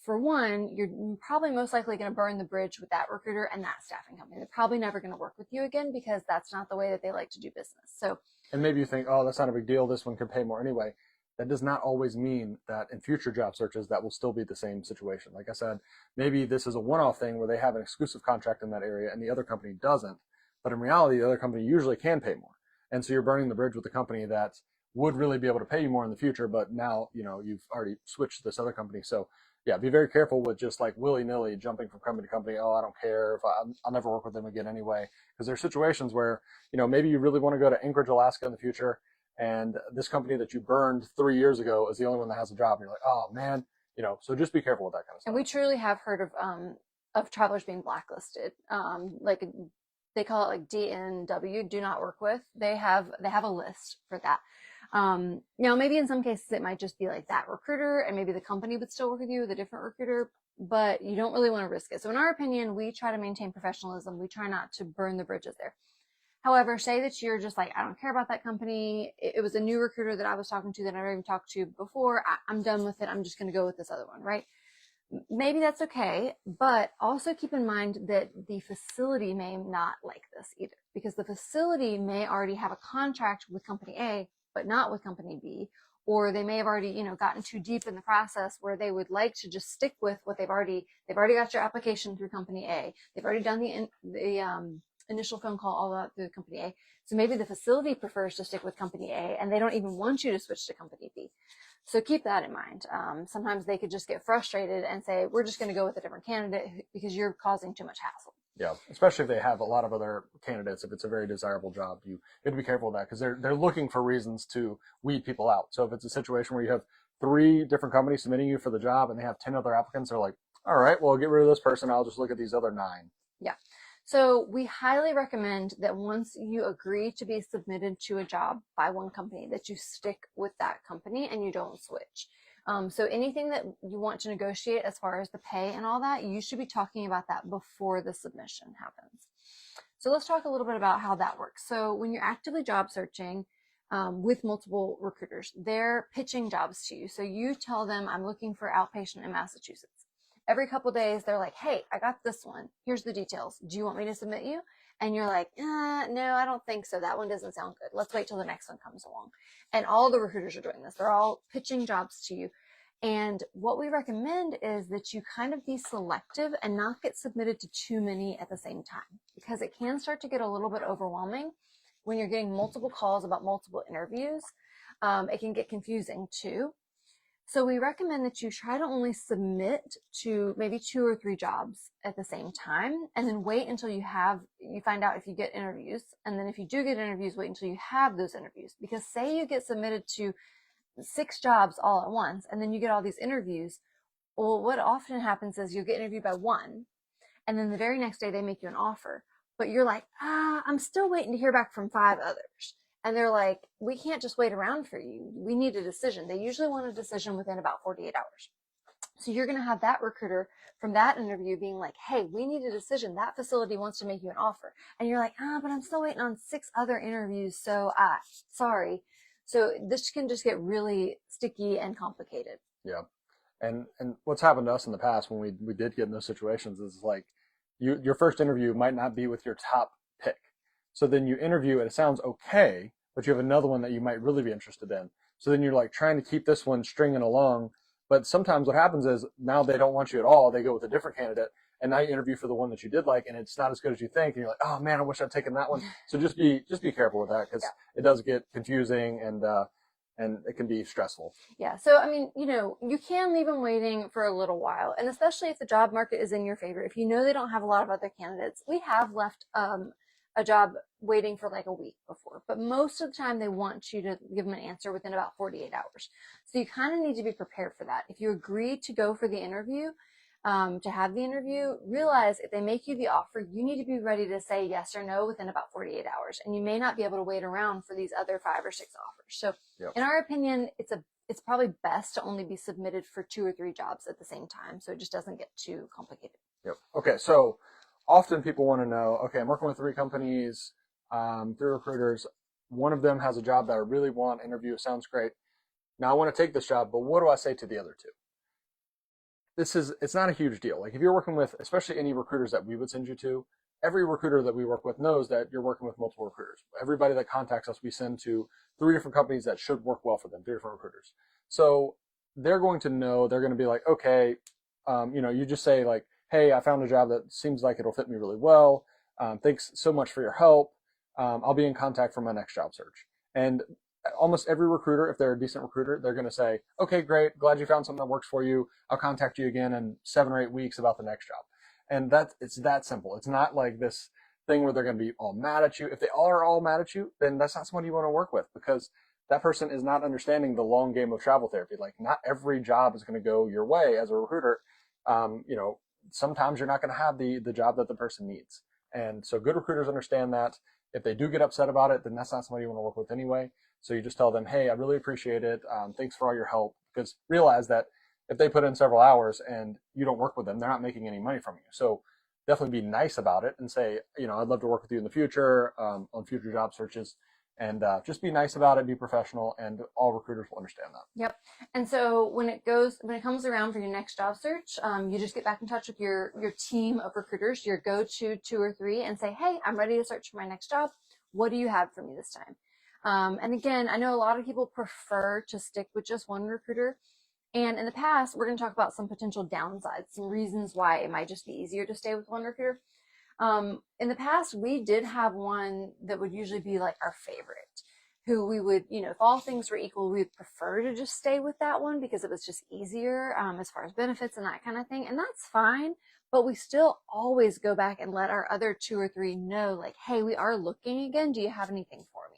For one, you're probably most likely going to burn the bridge with that recruiter and that staffing company. They're probably never going to work with you again because that's not the way that they like to do business. So, and maybe you think, oh, that's not a big deal. This one can pay more anyway. That does not always mean that in future job searches that will still be the same situation. Like I said, maybe this is a one-off thing where they have an exclusive contract in that area and the other company doesn't. But in reality, the other company usually can pay more. And so you're burning the bridge with the company that would really be able to pay you more in the future, but now, you've already switched to this other company. So yeah, be very careful with just like willy-nilly jumping from company to company. Oh, I don't care if I'll never work with them again anyway. Because there's situations where, maybe you really want to go to Anchorage, Alaska in the future, and this company that you burned 3 years ago is the only one that has a job. And you're like, oh man, so just be careful with that kind of stuff. And we truly have heard of travelers being blacklisted. Like they call it like DNW, do not work with. They have a list for that. Maybe in some cases it might just be like that recruiter, and maybe the company would still work with you with a different recruiter, but you don't really want to risk it. So in our opinion, we try to maintain professionalism. We try not to burn the bridges there. However, say that you're just like, I don't care about that company. It was a new recruiter that I was talking to that I never even talked to before. I'm done with it. I'm just going to go with this other one, right? Maybe that's okay, but also keep in mind that the facility may not like this either, because the facility may already have a contract with company A, but not with company B, or they may have already, gotten too deep in the process where they would like to just stick with what they've already got your application through company A. They've already done the initial phone call all that through company A. So maybe the facility prefers to stick with company A and they don't even want you to switch to company B. So keep that in mind. Sometimes they could just get frustrated and say, we're just going to go with a different candidate because you're causing too much hassle. Yeah, especially if they have a lot of other candidates. If it's a very desirable job, you have to be careful of that because they're looking for reasons to weed people out. So if it's a situation where you have 3 different companies submitting you for the job and they have 10 other applicants, they're like, all right, well, get rid of this person. I'll just look at these other 9. Yeah. So we highly recommend that once you agree to be submitted to a job by one company, that you stick with that company and you don't switch. So anything that you want to negotiate as far as the pay and all that, you should be talking about that before the submission happens. So let's talk a little bit about how that works. So when you're actively job searching with multiple recruiters, they're pitching jobs to you. So you tell them, I'm looking for outpatient in Massachusetts. Every couple days, they're like, hey, I got this one. Here's the details. Do you want me to submit you? And you're like, no, I don't think so. That one doesn't sound good. Let's wait till the next one comes along. And all the recruiters are doing this. They're all pitching jobs to you. And what we recommend is that you kind of be selective and not get submitted to too many at the same time, because it can start to get a little bit overwhelming when you're getting multiple calls about multiple interviews. It can get confusing too. So we recommend that you try to only submit to maybe 2 or 3 jobs at the same time, and then wait until you find out if you get interviews. And then if you do get interviews, wait until you have those interviews. Because say you get submitted to 6 jobs all at once, and then you get all these interviews. Well, what often happens is you'll get interviewed by one, and then the very next day they make you an offer. But you're like, I'm still waiting to hear back from 5 others. And they're like, we can't just wait around for you. We need a decision. They usually want a decision within about 48 hours. So you're going to have that recruiter from that interview being like, hey, we need a decision. That facility wants to make you an offer. And you're like, but I'm still waiting on 6 other interviews. So, sorry. So this can just get really sticky and complicated. Yeah. And what's happened to us in the past when we did get in those situations is like your first interview might not be with your top pick. So then you interview and it sounds okay, but you have another one that you might really be interested in. So then you're like trying to keep this one stringing along. But sometimes what happens is now they don't want you at all. They go with a different candidate. And now you interview for the one that you did like, and it's not as good as you think. And you're like, oh man, I wish I'd taken that one. So just be careful with that because it does get confusing and it can be stressful. Yeah. So, I mean, you can leave them waiting for a little while. And especially if the job market is in your favor, if you know they don't have a lot of other candidates, we have left a job waiting for like a week before. But most of the time, they want you to give them an answer within about 48 hours. So you kind of need to be prepared for that. If you agree to go for the interview, to have the interview, realize if they make you the offer, you need to be ready to say yes or no within about 48 hours. And you may not be able to wait around for these other 5 or 6 offers. So in our opinion, it's probably best to only be submitted for 2 or 3 jobs at the same time. So it just doesn't get too complicated. Yep. Okay. So often people want to know, okay, I'm working with 3 companies, 3 recruiters. One of them has a job that I really want. Interview sounds great. Now I want to take this job, but what do I say to the other 2? It's not a huge deal. Like if you're working with, especially any recruiters that we would send you to, every recruiter that we work with knows that you're working with multiple recruiters. Everybody that contacts us, we send to 3 different companies that should work well for them, 3 different recruiters. So they're going to know, they're going to be like, okay, you just say like, hey, I found a job that seems like it'll fit me really well. Thanks so much for your help. I'll be in contact for my next job search. And almost every recruiter, if they're a decent recruiter, they're going to say, okay, great. Glad you found something that works for you. I'll contact you again in 7 or 8 weeks about the next job. And it's that simple. It's not like this thing where they're going to be all mad at you. If they are all mad at you, then that's not someone you want to work with because that person is not understanding the long game of travel therapy. Like not every job is going to go your way as a recruiter. Sometimes you're not going to have the job that the person needs. And so good recruiters understand that. If they do get upset about it, then that's not somebody you want to work with anyway. So you just tell them, hey, I really appreciate it. Thanks for all your help. Because realize that if they put in several hours and you don't work with them, they're not making any money from you. So definitely be nice about it and say, I'd love to work with you in the future on future job searches. And just be nice about it, be professional, and all recruiters will understand that. Yep. And so when it comes around for your next job search, you just get back in touch with your team of recruiters, your go-to 2 or 3, and say, hey, I'm ready to search for my next job. What do you have for me this time? And again, I know a lot of people prefer to stick with just one recruiter. And in the past, we're going to talk about some potential downsides, some reasons why it might just be easier to stay with one recruiter. In the past, we did have one that would usually be like our favorite, who we would, if all things were equal, we would prefer to just stay with that one because it was just easier as far as benefits and that kind of thing. And that's fine. But we still always go back and let our other 2 or 3 know, like, hey, we are looking again. Do you have anything for me?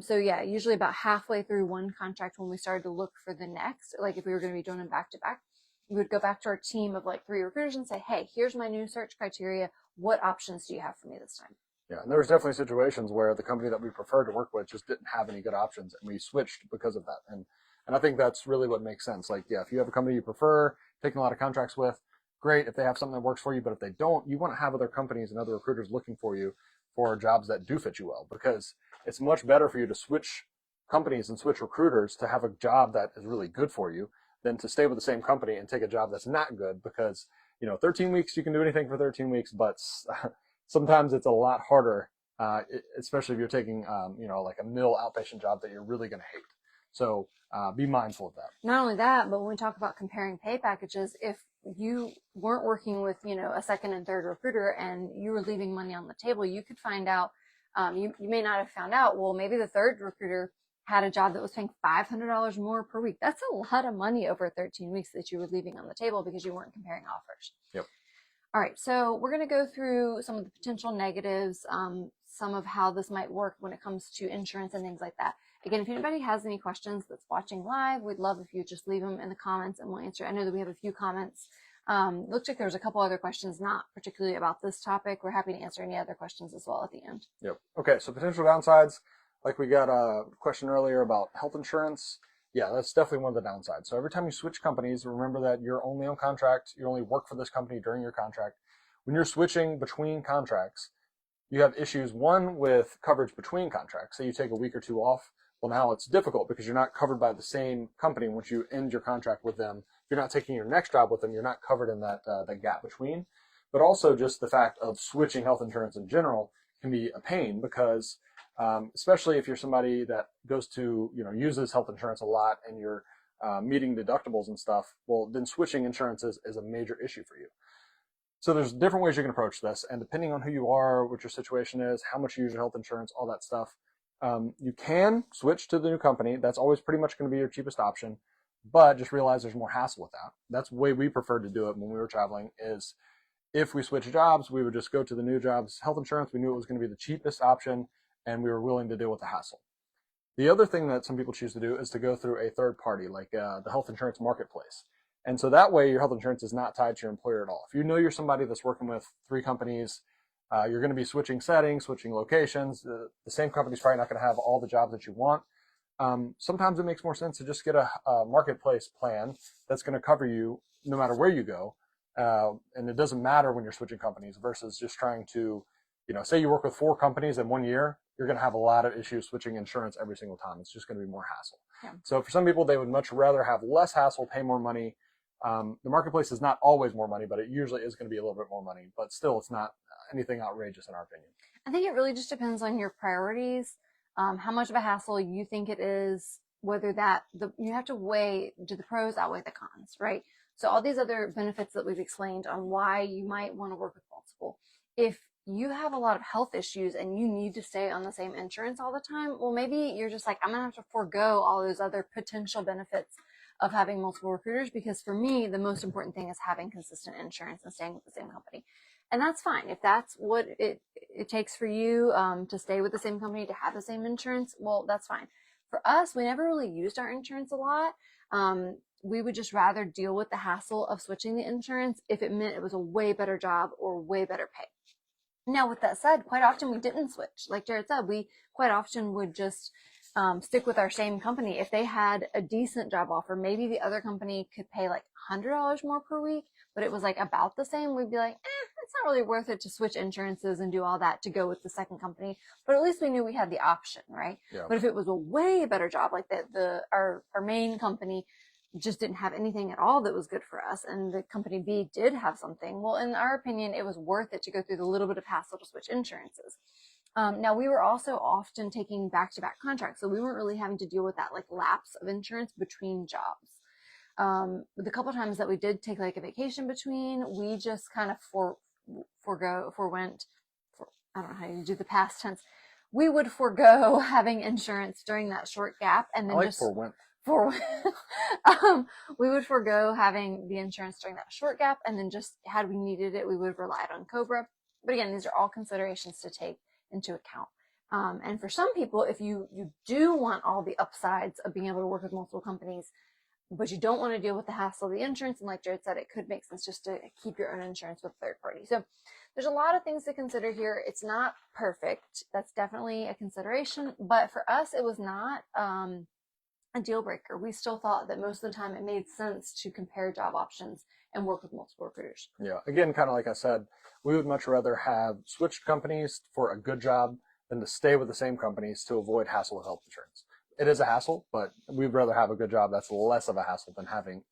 So yeah, usually about halfway through one contract when we started to look for the next, like if we were going to be doing them back to back, we would go back to our team of like 3 recruiters and say, hey, here's my new search criteria. What options do you have for me this time? Yeah, and there was definitely situations where the company that we preferred to work with just didn't have any good options, and we switched because of that. And I think that's really what makes sense. Like, yeah, if you have a company you prefer, taking a lot of contracts with, great. If they have something that works for you, but if they don't, you want to have other companies and other recruiters looking for you for jobs that do fit you well, because it's much better for you to switch companies and switch recruiters to have a job that is really good for you than to stay with the same company and take a job that's not good because 13 weeks, you can do anything for 13 weeks, but sometimes it's a lot harder, especially if you're taking, like a mill outpatient job that you're really going to hate. So be mindful of that. Not only that, but when we talk about comparing pay packages, if you weren't working with, a second and third recruiter and you were leaving money on the table, you could find out, you may not have found out, well, maybe the third recruiter had a job that was paying $500 more per week. That's a lot of money over 13 weeks that you were leaving on the table because you weren't comparing offers. Yep. All right, so we're going to go through some of the potential negatives, some of how this might work when it comes to insurance and things like that. Again, if anybody has any questions that's watching live, we'd love if you just leave them in the comments and we'll answer. I know that we have a few comments. Looks like there's a couple other questions, not particularly about this topic. We're happy to answer any other questions as well at the end. Yep. Okay, so potential downsides, like we got a question earlier about health insurance. Yeah, that's definitely one of the downsides. So every time you switch companies, remember that you're only on contract. You only work for this company during your contract. When you're switching between contracts, you have issues, one, with coverage between contracts. Say you take a week or two off. Well, now it's difficult because you're not covered by the same company. Once you end your contract with them, if you're not taking your next job with them, you're not covered in that gap between. But also just the fact of switching health insurance in general can be a pain because especially if you're somebody that goes to, uses health insurance a lot and you're meeting deductibles and stuff, well, then switching insurances is a major issue for you. So there's different ways you can approach this, and depending on who you are, what your situation is, how much you use your health insurance, all that stuff, you can switch to the new company. That's always pretty much going to be your cheapest option, but just realize there's more hassle with that. That's the way we preferred to do it when we were traveling, is if we switch jobs, we would just go to the new job's health insurance. We knew it was going to be the cheapest option, and we were willing to deal with the hassle. The other thing that some people choose to do is to go through a third party, like the health insurance marketplace. And so that way your health insurance is not tied to your employer at all. If you know you're somebody that's working with 3 companies, you're going to be switching settings, switching locations. The same company's probably not going to have all the jobs that you want. Sometimes it makes more sense to just get a marketplace plan that's going to cover you no matter where you go. And it doesn't matter when you're switching companies versus just trying to, say you work with 4 companies in 1 year, you're going to have a lot of issues switching insurance every single time. It's just going to be more hassle. Yeah. So for some people, they would much rather have less hassle, pay more money. The marketplace is not always more money, but it usually is going to be a little bit more money. But still, it's not anything outrageous in our opinion. I think it really just depends on your priorities, how much of a hassle you think it is, whether you have to weigh, do the pros outweigh the cons, right? So all these other benefits that we've explained on why you might want to work with multiple. If you have a lot of health issues and you need to stay on the same insurance all the time, well, maybe you're just like, I'm going to have to forego all those other potential benefits of having multiple recruiters, because for me, the most important thing is having consistent insurance and staying with the same company. And that's fine. If that's what it takes for you to stay with the same company, to have the same insurance, well, that's fine. For us, we never really used our insurance a lot. We would just rather deal with the hassle of switching the insurance if it meant it was a way better job or way better pay. Now, with that said, quite often we didn't switch. Like Jared said, we quite often would just stick with our same company. If they had a decent job offer, maybe the other company could pay like $100 more per week, but it was like about the same. We'd be like, it's not really worth it to switch insurances and do all that to go with the second company. But at least we knew we had the option, right? Yeah. But if it was a way better job, like our main company just didn't have anything at all that was good for us, and the company B did have something, well, in our opinion, it was worth it to go through the little bit of hassle to switch insurances. Now, we were also often taking back-to-back contracts, so we weren't really having to deal with that like lapse of insurance between jobs. The couple times that we did take like a vacation between, we just kind of forwent, I don't know how you do the past tense. We would forego having insurance during that short gap, and then we would forego having the insurance during that short gap, and then just had we needed it, we would have relied on Cobra. But again, these are all considerations to take into account. And for some people, if you do want all the upsides of being able to work with multiple companies, but you don't want to deal with the hassle of the insurance, and like Jared said, it could make sense just to keep your own insurance with a third party. So there's a lot of things to consider here. It's not perfect. That's definitely a consideration. But for us, it was not a deal breaker. We still thought that most of the time it made sense to compare job options and work with multiple recruiters. Yeah. Again, kind of like I said, we would much rather have switched companies for a good job than to stay with the same companies to avoid hassle with health insurance. It is a hassle, but we'd rather have a good job that's less of a hassle than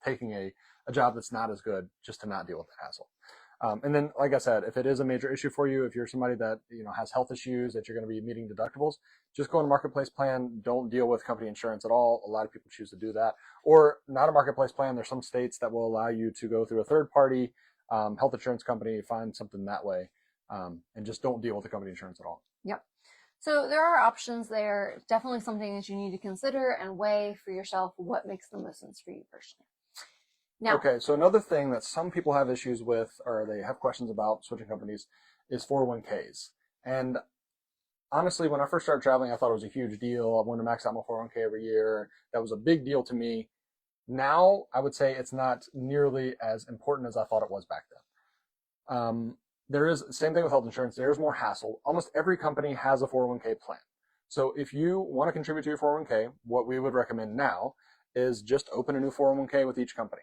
taking a job that's not as good just to not deal with the hassle. And then, like I said, if it is a major issue for you, if you're somebody that has health issues, that you're going to be meeting deductibles, just go on a marketplace plan. Don't deal with company insurance at all. A lot of people choose to do that. Or not a marketplace plan. There's some states that will allow you to go through a third party health insurance company, find something that way, and just don't deal with the company insurance at all. Yep. So there are options there. Definitely something that you need to consider and weigh for yourself what makes the most sense for you personally. Now, Okay, so another thing that some people have issues with, or they have questions about switching companies, is 401ks. And honestly, when I first started traveling, I thought it was a huge deal. I wanted to max out my 401k every year. That was a big deal to me. Now, I would say it's not nearly as important as I thought it was back then. There is same thing with health insurance. There's more hassle. Almost every company has a 401k plan. So if you want to contribute to your 401k, what we would recommend now is just open a new 401k with each company.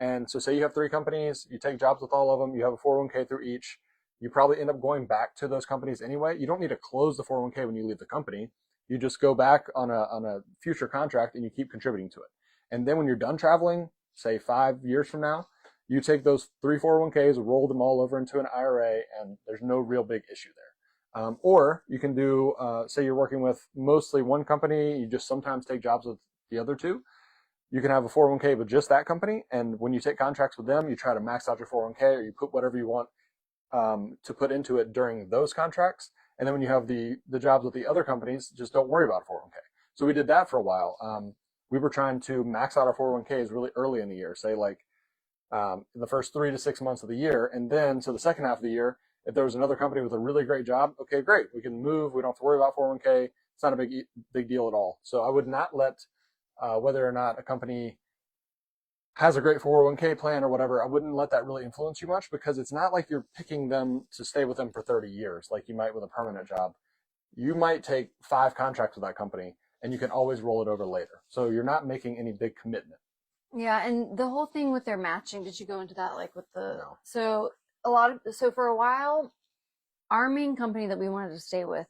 And so say you have 3 companies, you take jobs with all of them, you have a 401k through each. You probably end up going back to those companies anyway. You don't need to close the 401k when you leave the company. You just go back on a future contract and you keep contributing to it. And then when you're done traveling, say 5 years from now, you take those 3 401ks, roll them all over into an IRA, and there's no real big issue there. Or you can do, say you're working with mostly one company, you just sometimes take jobs with the other 2. You can have a 401k with just that company, and when you take contracts with them, you try to max out your 401k, or you put whatever you want to put into it during those contracts. And then when you have the jobs with the other companies, just don't worry about a 401k. So we did that for a while. We were trying to max out our 401ks really early in the year, say like in the first 3 to 6 months of the year. And then so the second half of the year, if there was another company with a really great job, okay, great. We can move. We don't have to worry about 401k. It's not a big deal at all. So I would not let whether or not a company has a great 401k plan or whatever, I wouldn't let that really influence you much, because it's not like you're picking them to stay with them for 30 years like you might with a permanent job. You might take 5 contracts with that company and you can always roll it over later. So you're not making any big commitment. yeah, and the whole thing with their matching, did you go into that like with the No. so for a while, our main company that we wanted to stay with,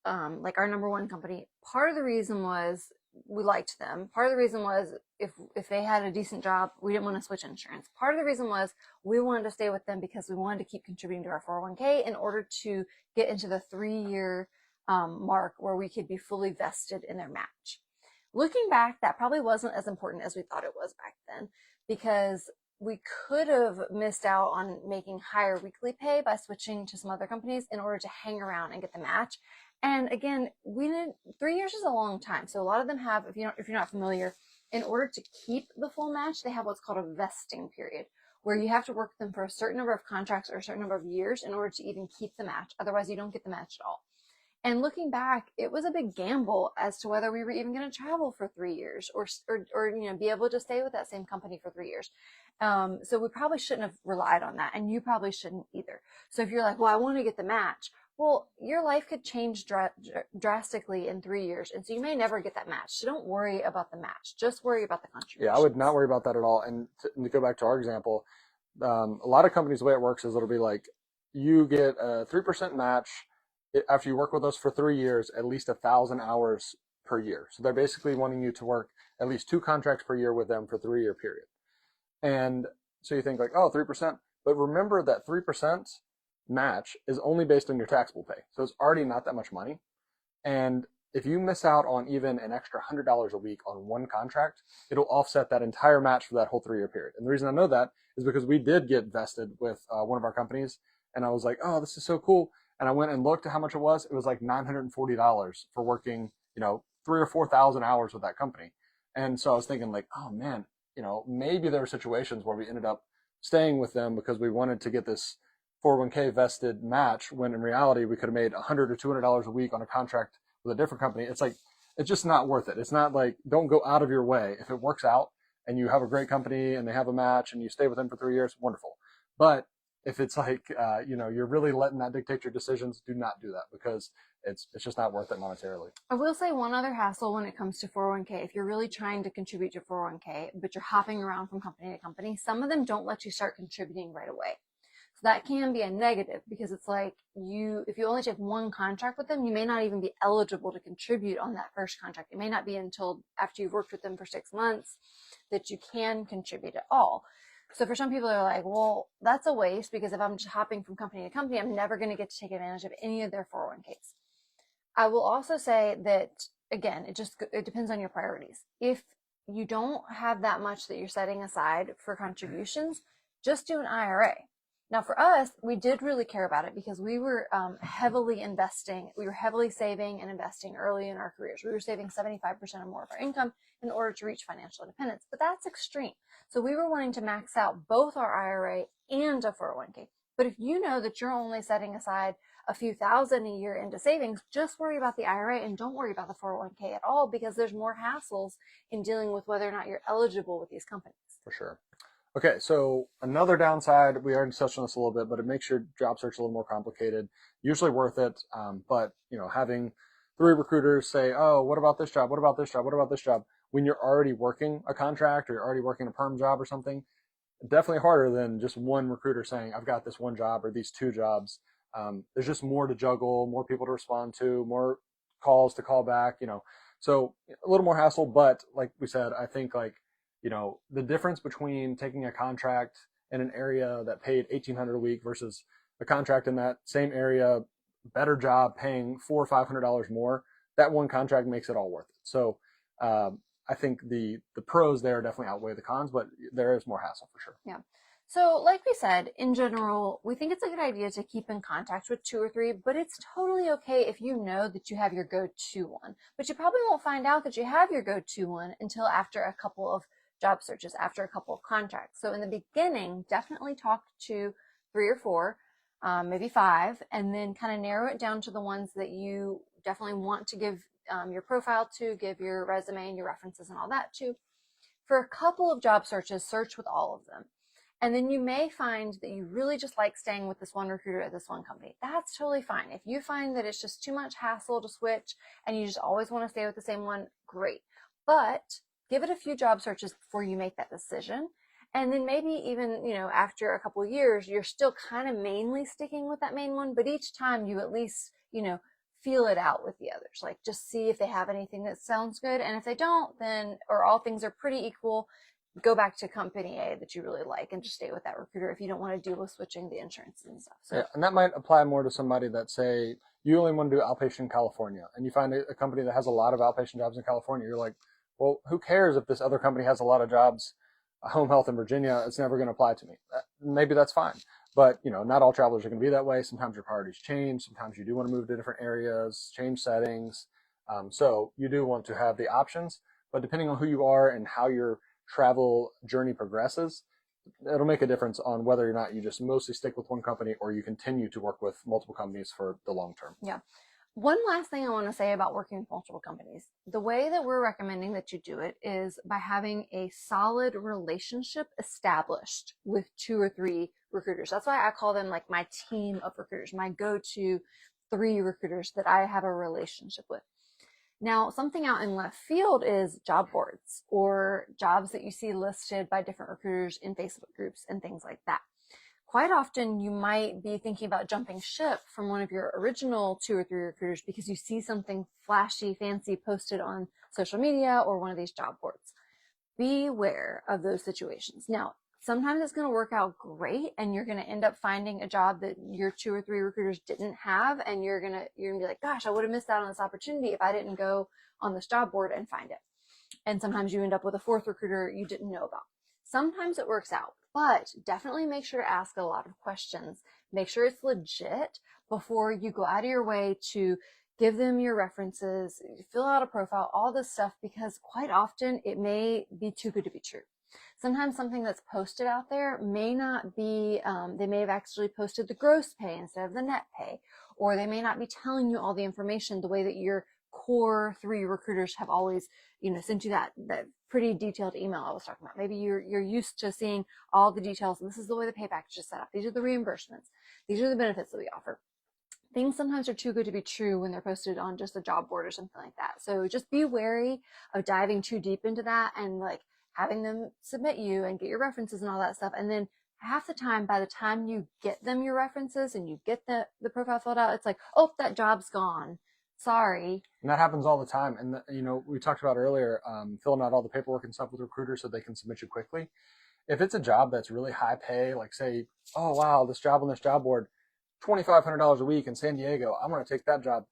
like our number one company, part of the reason was we liked them. Part of the reason was if they had a decent job, we didn't want to switch insurance. Part of the reason was we wanted to stay with them because we wanted to keep contributing to our 401k in order to get into the 3-year mark where we could be fully vested in their match. Looking back, that probably wasn't as important as we thought it was back then, because we could have missed out on making higher weekly pay by switching to some other companies in order to hang around and get the match. And again, 3 years is a long time. So a lot of them have, if you're not familiar, in order to keep the full match, they have what's called a vesting period, where you have to work with them for a certain number of contracts or a certain number of years in order to even keep the match. Otherwise, you don't get the match at all. And looking back, it was a big gamble as to whether we were even going to travel for 3 years or be able to stay with that same company for 3 years. So we probably shouldn't have relied on that, and you probably shouldn't either. So if you're like, well, I want to get the match, well, your life could change drastically in 3 years, and so you may never get that match. So don't worry about the match; just worry about the contributions. Yeah, I would not worry about that at all. And to go back to our example, a lot of companies, the way it works is it'll be like you get a 3% match after you work with us for 3 years, at least 1,000 hours per year. So they're basically wanting you to work at least 2 contracts per year with them for a 3-year period. And so you think like, oh, 3%. But remember that 3% match is only based on your taxable pay. So it's already not that much money. And if you miss out on even an extra $100 a week on one contract, it'll offset that entire match for that whole 3-year period. And the reason I know that is because we did get vested with one of our companies. And I was like, oh, this is so cool. And I went and looked at how much it was. It was like $940 for working, 3,000 or 4,000 hours with that company. And so I was thinking like, oh man, maybe there were situations where we ended up staying with them because we wanted to get this 401k vested match, when in reality we could have made $100 or $200 a week on a contract with a different company. It's like, it's just not worth it. It's not like, don't go out of your way. If it works out and you have a great company and they have a match and you stay with them for 3 years, wonderful. But if it's like, you're really letting that dictate your decisions, do not do that, because it's just not worth it monetarily. I will say one other hassle when it comes to 401k. If you're really trying to contribute to 401k, but you're hopping around from company to company, some of them don't let you start contributing right away. So that can be a negative, because it's like if you only take one contract with them, you may not even be eligible to contribute on that first contract. It may not be until after you've worked with them for 6 months that you can contribute at all. So for some people, they're like, well, that's a waste, because if I'm just hopping from company to company, I'm never going to get to take advantage of any of their 401ks. I will also say that, again, it depends on your priorities. If you don't have that much that you're setting aside for contributions, just do an IRA. Now, for us, we did really care about it because we were heavily investing. We were heavily saving and investing early in our careers. We were saving 75% or more of our income in order to reach financial independence. But that's extreme. So we were wanting to max out both our IRA and a 401k. But if you know that you're only setting aside a few thousand a year into savings, just worry about the IRA and don't worry about the 401k at all, because there's more hassles in dealing with whether or not you're eligible with these companies. For sure. Okay, so another downside, we already touched on this a little bit, but it makes your job search a little more complicated. Usually worth it, but having 3 recruiters say, "Oh, what about this job? What about this job? What about this job?" When you're already working a contract or you're already working a perm job or something, definitely harder than just one recruiter saying, "I've got this one job or these 2 jobs." There's just more to juggle, more people to respond to, more calls to call back. So a little more hassle. But like we said, I think the difference between taking a contract in an area that paid $1,800 a week versus a contract in that same area, better job paying $400 or $500 more, that one contract makes it all worth it. So I think the pros there definitely outweigh the cons, but there is more hassle for sure. Yeah. So like we said, in general, we think it's a good idea to keep in contact with 2 or 3, but it's totally okay if you know that you have your go-to one. But you probably won't find out that you have your go-to one until after a couple of job searches, after a couple of contracts. So in the beginning, definitely talk to 3 or 4, maybe 5, and then kind of narrow it down to the ones that you definitely want to give your profile to, give your resume and your references and all that to. For a couple of job searches, search with all of them. And then you may find that you really just like staying with this one recruiter at this one company. That's totally fine. If you find that it's just too much hassle to switch and you just always want to stay with the same one, great. But give it a few job searches before you make that decision. And then maybe even, after a couple of years, you're still kind of mainly sticking with that main one. But each time you at least, feel it out with the others. Like just see if they have anything that sounds good. And if they don't, then, or all things are pretty equal, go back to company A that you really like and just stay with that recruiter if you don't want to deal with switching the insurance and stuff. So, yeah, and that might apply more to somebody that say you only want to do outpatient in California and you find a company that has a lot of outpatient jobs in California. You're like, well, who cares if this other company has a lot of jobs, home health in Virginia? It's never going to apply to me. Maybe that's fine. But, not all travelers are going to be that way. Sometimes your priorities change. Sometimes you do want to move to different areas, change settings. So you do want to have the options. But depending on who you are and how your travel journey progresses, it'll make a difference on whether or not you just mostly stick with one company or you continue to work with multiple companies for the long term. Yeah. One last thing I want to say about working with multiple companies. The way that we're recommending that you do it is by having a solid relationship established with 2 or 3 recruiters. That's why I call them like my team of recruiters, my go-to 3 recruiters that I have a relationship with. Now, something out in left field is job boards or jobs that you see listed by different recruiters in Facebook groups and things like that. Quite often you might be thinking about jumping ship from one of your original 2 or 3 recruiters because you see something flashy, fancy posted on social media or one of these job boards. Beware of those situations. Now, sometimes it's going to work out great and you're going to end up finding a job that your 2 or 3 recruiters didn't have, and you're going to be like, gosh, I would have missed out on this opportunity if I didn't go on this job board and find it. And sometimes you end up with a 4th recruiter you didn't know about. Sometimes it works out, but definitely make sure to ask a lot of questions. Make sure it's legit before you go out of your way to give them your references, fill out a profile, all this stuff, because quite often it may be too good to be true. Sometimes something that's posted out there may not be, they may have actually posted the gross pay instead of the net pay, or they may not be telling you all the information the way that your core 3 recruiters have always, sent you that pretty detailed email I was talking about. Maybe you're used to seeing all the details. This is the way the pay package is set up. These are the reimbursements. These are the benefits that we offer. Things sometimes are too good to be true when they're posted on just a job board or something like that. So just be wary of diving too deep into that and like having them submit you and get your references and all that stuff. And then half the time, by the time you get them your references and you get the profile filled out, it's like, oh, that job's gone. Sorry. And that happens all the time. And, we talked about earlier, filling out all the paperwork and stuff with recruiters so they can submit you quickly. If it's a job that's really high pay, like say, oh, wow, this job on this job board, $2,500 a week in San Diego, I'm going to take that job.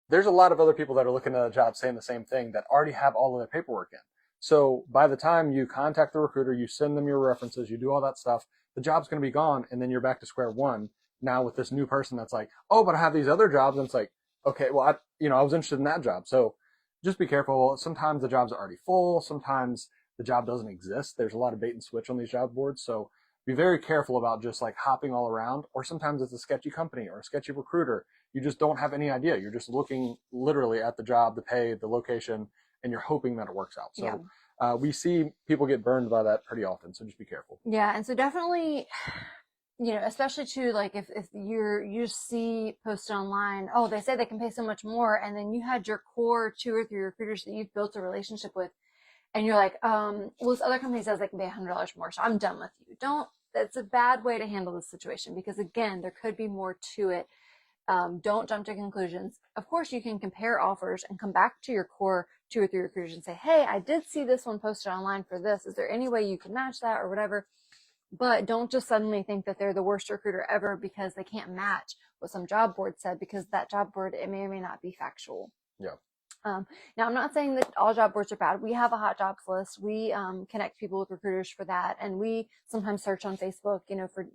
There's a lot of other people that are looking at a job saying the same thing that already have all of their paperwork in. So by the time you contact the recruiter, you send them your references, you do all that stuff, the job's going to be gone, and then you're back to square one. Now with this new person that's like, oh, but I have these other jobs, and it's like, okay, well, I was interested in that job. So just be careful. Sometimes the jobs are already full. Sometimes the job doesn't exist. There's a lot of bait and switch on these job boards. So be very careful about just like hopping all around. Or sometimes it's a sketchy company or a sketchy recruiter. You just don't have any idea. You're just looking literally at the job, the pay, the location, and you're hoping that it works out. So we see people get burned by that pretty often. So just be careful. Yeah. And so definitely, especially too, like if you see posted online, oh, they say they can pay so much more. And then you had your core 2 or 3 recruiters that you've built a relationship with. And you're like, well, this other company says they can pay $100 more. So I'm done with you. That's a bad way to handle this situation because again, there could be more to it. Don't jump to conclusions. Of course, you can compare offers and come back to your core 2 or 3 recruiters and say, hey, I did see this one posted online for this. Is there any way you can match that or whatever? But don't just suddenly think that they're the worst recruiter ever because they can't match what some job board said, because that job board, it may or may not be factual. Yeah. Now, I'm not saying that all job boards are bad. We have a hot jobs list. We connect people with recruiters for that. And we sometimes search on Facebook,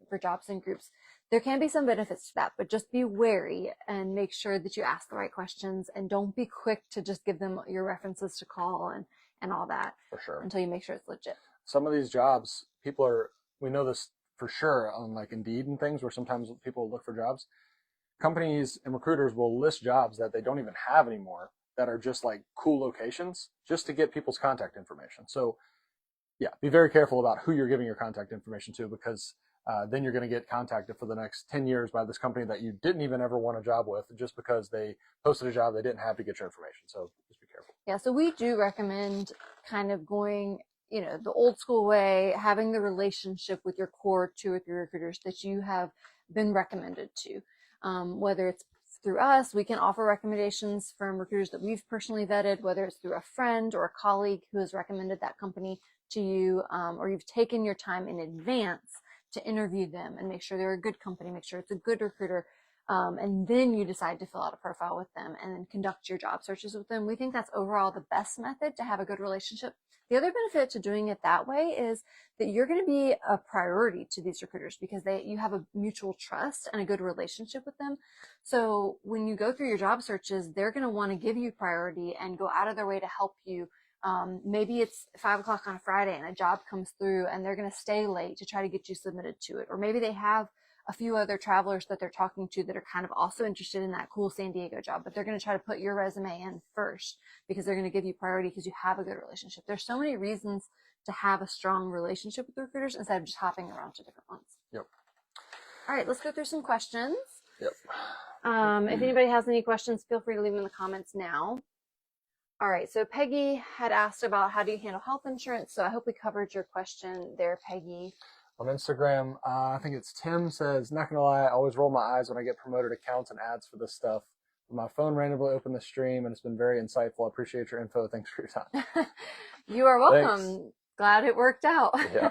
for jobs and groups. There can be some benefits to that, but just be wary and make sure that you ask the right questions and don't be quick to just give them your references to call and all that. For sure. Until you make sure it's legit. Some of these jobs, we know this for sure on like Indeed and things where sometimes people look for jobs. Companies and recruiters will list jobs that they don't even have anymore that are just like cool locations just to get people's contact information. So yeah, be very careful about who you're giving your contact information to because then you're going to get contacted for the next 10 years by this company that you didn't even ever want a job with just because they posted a job they didn't have to get your information. So just be careful. Yeah, so we do recommend kind of going, the old school way, having the relationship with your core 2 or 3 recruiters that you have been recommended to. Whether it's through us, we can offer recommendations from recruiters that we've personally vetted, whether it's through a friend or a colleague who has recommended that company to you, or you've taken your time in advance to interview them and make sure they're a good company, make sure it's a good recruiter, and then you decide to fill out a profile with them and then conduct your job searches with them. We think that's overall the best method to have a good relationship. The other benefit to doing it that way is that you're going to be a priority to these recruiters because you have a mutual trust and a good relationship with them. So when you go through your job searches, they're going to want to give you priority and go out of their way to help you. Maybe it's 5 o'clock on a Friday and a job comes through and they're going to stay late to try to get you submitted to it. Or maybe they have a few other travelers that they're talking to that are kind of also interested in that cool San Diego job, but they're going to try to put your resume in first because they're going to give you priority because you have a good relationship. There's so many reasons to have a strong relationship with recruiters instead of just hopping around to different ones. Yep. All right, let's go through some questions. Yep. If anybody has any questions, feel free to leave them in the comments now. All right, so Peggy had asked about how do you handle health insurance, so I hope we covered your question there, Peggy. On Instagram, I think it's Tim says, not gonna lie, I always roll my eyes when I get promoted accounts and ads for this stuff. My phone randomly opened the stream and it's been very insightful. I appreciate your info. Thanks for your time. You are welcome. Thanks. Glad it worked out. Yeah.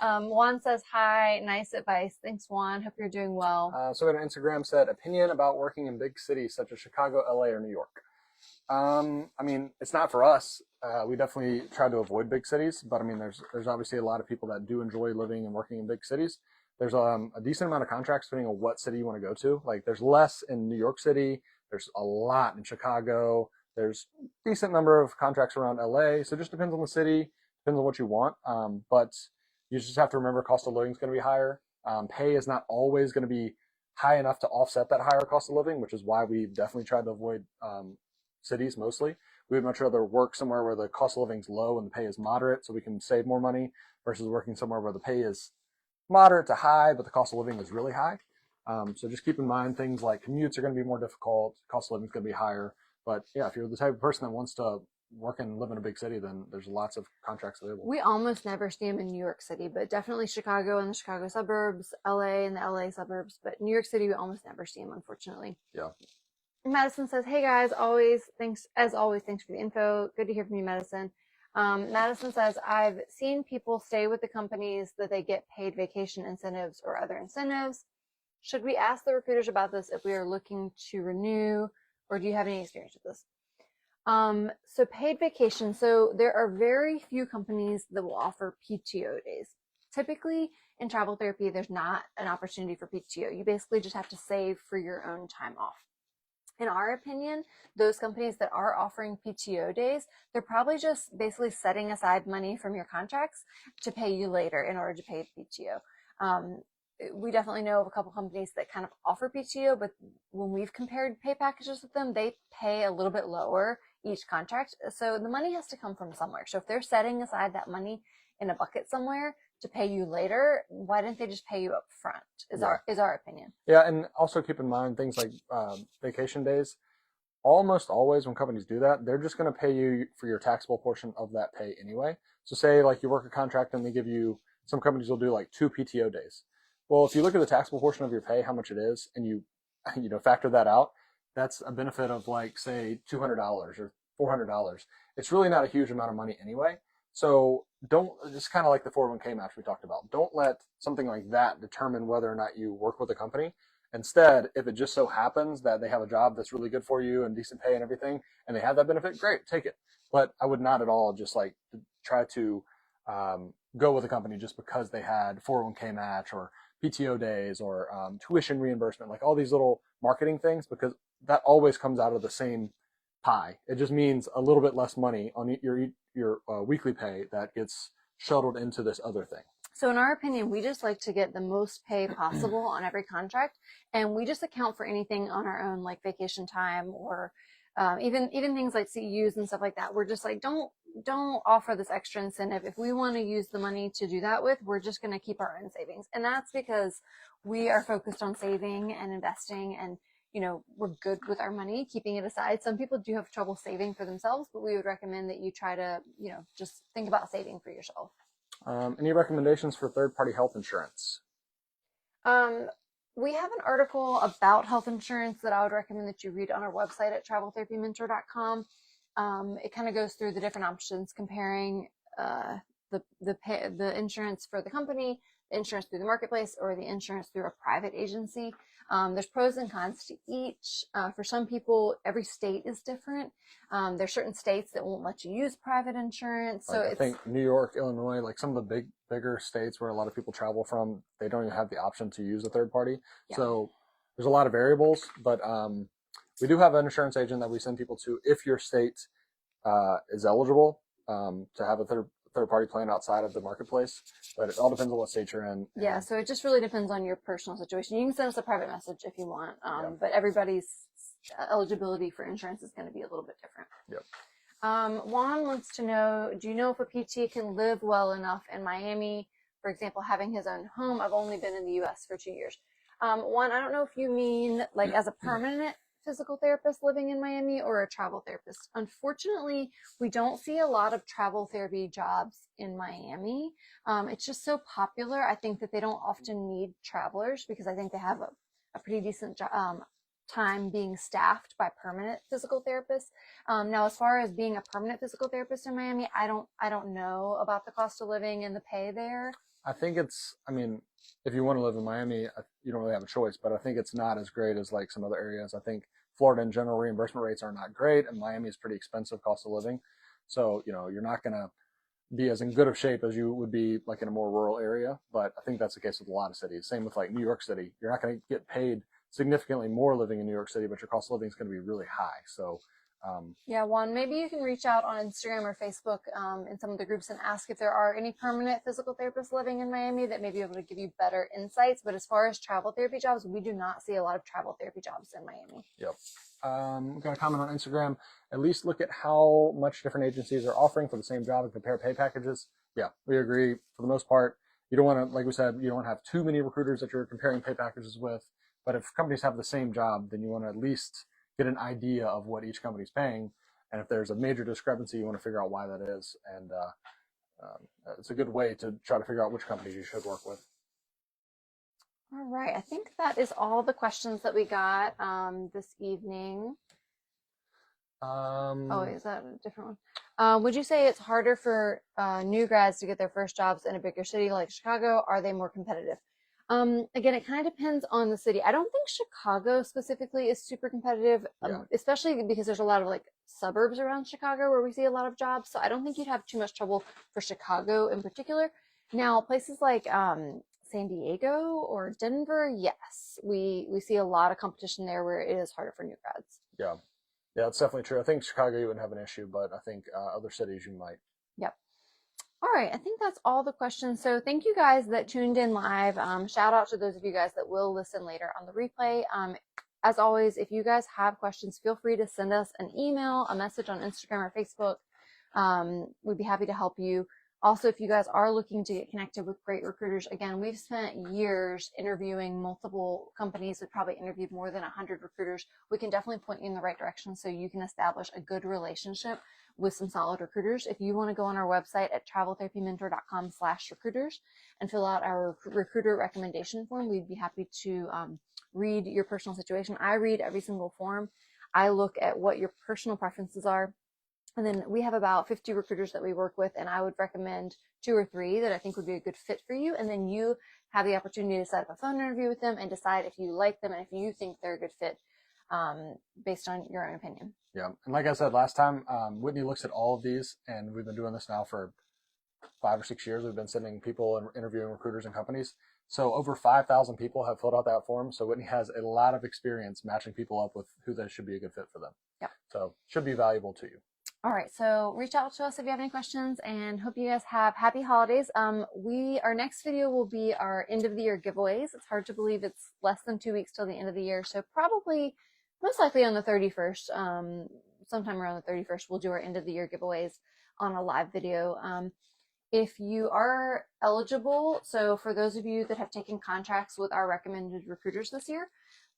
Juan says, hi, nice advice. Thanks, Juan. Hope you're doing well. So on Instagram said, opinion about working in big cities such as Chicago, LA, or New York. I mean, it's not for us. We definitely try to avoid big cities, but I mean, there's obviously a lot of people that do enjoy living and working in big cities. There's a decent amount of contracts depending on what city you want to go to. Like there's less in New York City. There's a lot in Chicago. There's a decent number of contracts around LA. So it just depends on the city, depends on what you want. But you just have to remember cost of living is going to be higher. Pay is not always going to be high enough to offset that higher cost of living, which is why we've definitely tried to avoid cities mostly. We would much rather work somewhere where the cost of living is low and the pay is moderate so we can save more money versus working somewhere where the pay is moderate to high, but the cost of living is really high. So just keep in mind things like commutes are going to be more difficult, cost of living is going to be higher. But yeah, if you're the type of person that wants to work and live in a big city, then there's lots of contracts available. We almost never see them in New York City, but definitely Chicago and the Chicago suburbs, LA and the LA suburbs. But New York City, we almost never see them, unfortunately. Yeah. Madison says, hey guys, thanks for the info. Good to hear from you, Madison. Madison says, I've seen people stay with the companies that they get paid vacation incentives or other incentives. Should we ask the recruiters about this if we are looking to renew, or do you have any experience with this? So paid vacation. So there are very few companies that will offer PTO days. Typically in travel therapy, there's not an opportunity for PTO. You basically just have to save for your own time off. In our opinion, those companies that are offering PTO days, they're probably just basically setting aside money from your contracts to pay you later in order to pay PTO. We definitely know of a couple companies that kind of offer PTO, but when we've compared pay packages with them, they pay a little bit lower each contract. So the money has to come from somewhere. So if they're setting aside that money in a bucket somewhere to pay you later, why didn't they just pay you up front? Is our opinion. Yeah, and also keep in mind things like vacation days. Almost always when companies do that, they're just going to pay you for your taxable portion of that pay anyway. So say like you work a contract and they give you, some companies will do like 2 PTO days. Well, if you look at the taxable portion of your pay, how much it is, and you factor that out, that's a benefit of like say $200 or $400. It's really not a huge amount of money anyway. So don't, just kind of like the 401k match we talked about. Don't let something like that determine whether or not you work with a company. Instead, if it just so happens that they have a job that's really good for you and decent pay and everything, and they have that benefit, great, take it. But I would not at all just like try to go with a company just because they had 401k match or PTO days or tuition reimbursement, like all these little marketing things, because that always comes out of the same pie. It just means a little bit less money on your weekly pay that gets shuttled into this other thing. So in our opinion, we just like to get the most pay possible on every contract, and we just account for anything on our own, like vacation time or even things like CEUs and stuff like that. We're just like, don't offer this extra incentive. If we want to use the money to do that with, we're just going to keep our own savings, and that's because we are focused on saving and investing, and we're good with our money, keeping it aside. Some people do have trouble saving for themselves, but we would recommend that you try to just think about saving for yourself. Any recommendations for third-party health insurance? We have an article about health insurance that I would recommend that you read on our website at traveltherapymentor.com. It kind of goes through the different options, comparing the insurance for the company, the insurance through the marketplace, or the insurance through a private agency. There's pros and cons to each. For some people, every state is different. There's certain states that won't let you use private insurance. So I think New York, Illinois, like some of the bigger states where a lot of people travel from, they don't even have the option to use a third party. Yeah. So there's a lot of variables, but we do have an insurance agent that we send people to if your state is eligible to have a third party plan outside of the marketplace, but it all depends on what state you're in. Yeah, so it just really depends on your personal situation. You can send us a private message if you want, but everybody's eligibility for insurance is going to be a little bit different. Yep. Juan wants to know, do you know if a PT can live well enough in Miami, for example, having his own home? I've only been in the U.S. for 2 years. Juan, I don't know if you mean like as a permanent physical therapist living in Miami or a travel therapist. Unfortunately, we don't see a lot of travel therapy jobs in Miami. It's just so popular. I think that they don't often need travelers because I think they have a pretty decent time being staffed by permanent physical therapists. Now, as far as being a permanent physical therapist in Miami, I don't know about the cost of living and the pay there. I think if you want to live in Miami, you don't really have a choice, but I think it's not as great as like some other areas. I think Florida in general, reimbursement rates are not great, and Miami is pretty expensive cost of living. So, you're not going to be as in good of shape as you would be like in a more rural area. But I think that's the case with a lot of cities. Same with like New York City. You're not going to get paid significantly more living in New York City, but your cost of living is going to be really high. So, yeah, Juan, maybe you can reach out on Instagram or Facebook in some of the groups and ask if there are any permanent physical therapists living in Miami that may be able to give you better insights. But as far as travel therapy jobs, we do not see a lot of travel therapy jobs in Miami. Yep. Got a comment on Instagram. At least look at how much different agencies are offering for the same job and compare pay packages. Yeah, we agree. For the most part, you don't want to, like we said, you don't want to have too many recruiters that you're comparing pay packages with. But if companies have the same job, then you want to at least get an idea of what each company's paying. And if there's a major discrepancy, you want to figure out why that is. And it's a good way to try to figure out which companies you should work with. All right. I think that is all the questions that we got this evening. Is that a different one? Would you say it's harder for new grads to get their first jobs in a bigger city like Chicago? Are they more competitive? Again, it kind of depends on the city. I don't think Chicago specifically is super competitive, Yeah. especially because there's a lot of like suburbs around Chicago where we see a lot of jobs. So I don't think you'd have too much trouble for Chicago in particular. Now, places like San Diego or Denver, yes, we see a lot of competition there where it is harder for new grads. Yeah. Yeah, that's definitely true. I think Chicago you wouldn't have an issue, but I think other cities you might. Yep. All right, I think that's all the questions. So thank you guys that tuned in live. Shout out to those of you guys that will listen later on the replay. As always, if you guys have questions, feel free to send us an email, a message on Instagram or Facebook. We'd be happy to help you. Also, if you guys are looking to get connected with great recruiters, again, we've spent years interviewing multiple companies. We've probably interviewed more than 100 recruiters. We can definitely point you in the right direction so you can establish a good relationship with some solid recruiters. If you want to go on our website at traveltherapymentor.com/recruiters and fill out our recruiter recommendation form, we'd be happy to read your personal situation. I read every single form. I look at what your personal preferences are. And then we have about 50 recruiters that we work with, and I would recommend 2 or 3 that I think would be a good fit for you. And then you have the opportunity to set up a phone interview with them and decide if you like them and if you think they're a good fit based on your own opinion. Yeah. And like I said last time, Whitney looks at all of these, and we've been doing this now for 5 or 6 years. We've been sending people and interviewing recruiters and companies. So over 5,000 people have filled out that form. So Whitney has a lot of experience matching people up with who that should be a good fit for them. Yep. So should be valuable to you. All right, so reach out to us if you have any questions, and hope you guys have happy holidays. Our next video will be our end of the year giveaways. It's hard to believe it's less than 2 weeks till the end of the year, so probably most likely on the 31st, sometime around the 31st, we'll do our end of the year giveaways on a live video. If you are eligible, so for those of you that have taken contracts with our recommended recruiters this year,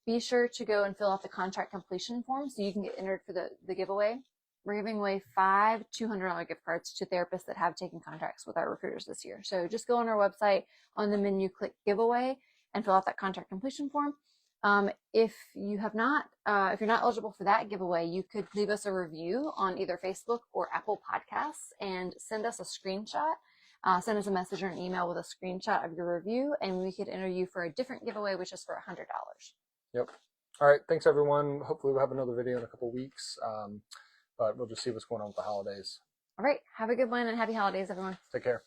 be sure to go and fill out the contract completion form so you can get entered for the giveaway. We're giving away 5 $200 gift cards to therapists that have taken contracts with our recruiters this year. So just go on our website, on the menu, click giveaway, and fill out that contract completion form. If you're not eligible for that giveaway, you could leave us a review on either Facebook or Apple Podcasts and send us a screenshot. Send us a message or an email with a screenshot of your review, and we could enter you for a different giveaway, which is for $100. Yep. All right. Thanks, everyone. Hopefully we'll have another video in a couple weeks. But we'll just see what's going on with the holidays. All right. Have a good one and happy holidays, everyone. Take care.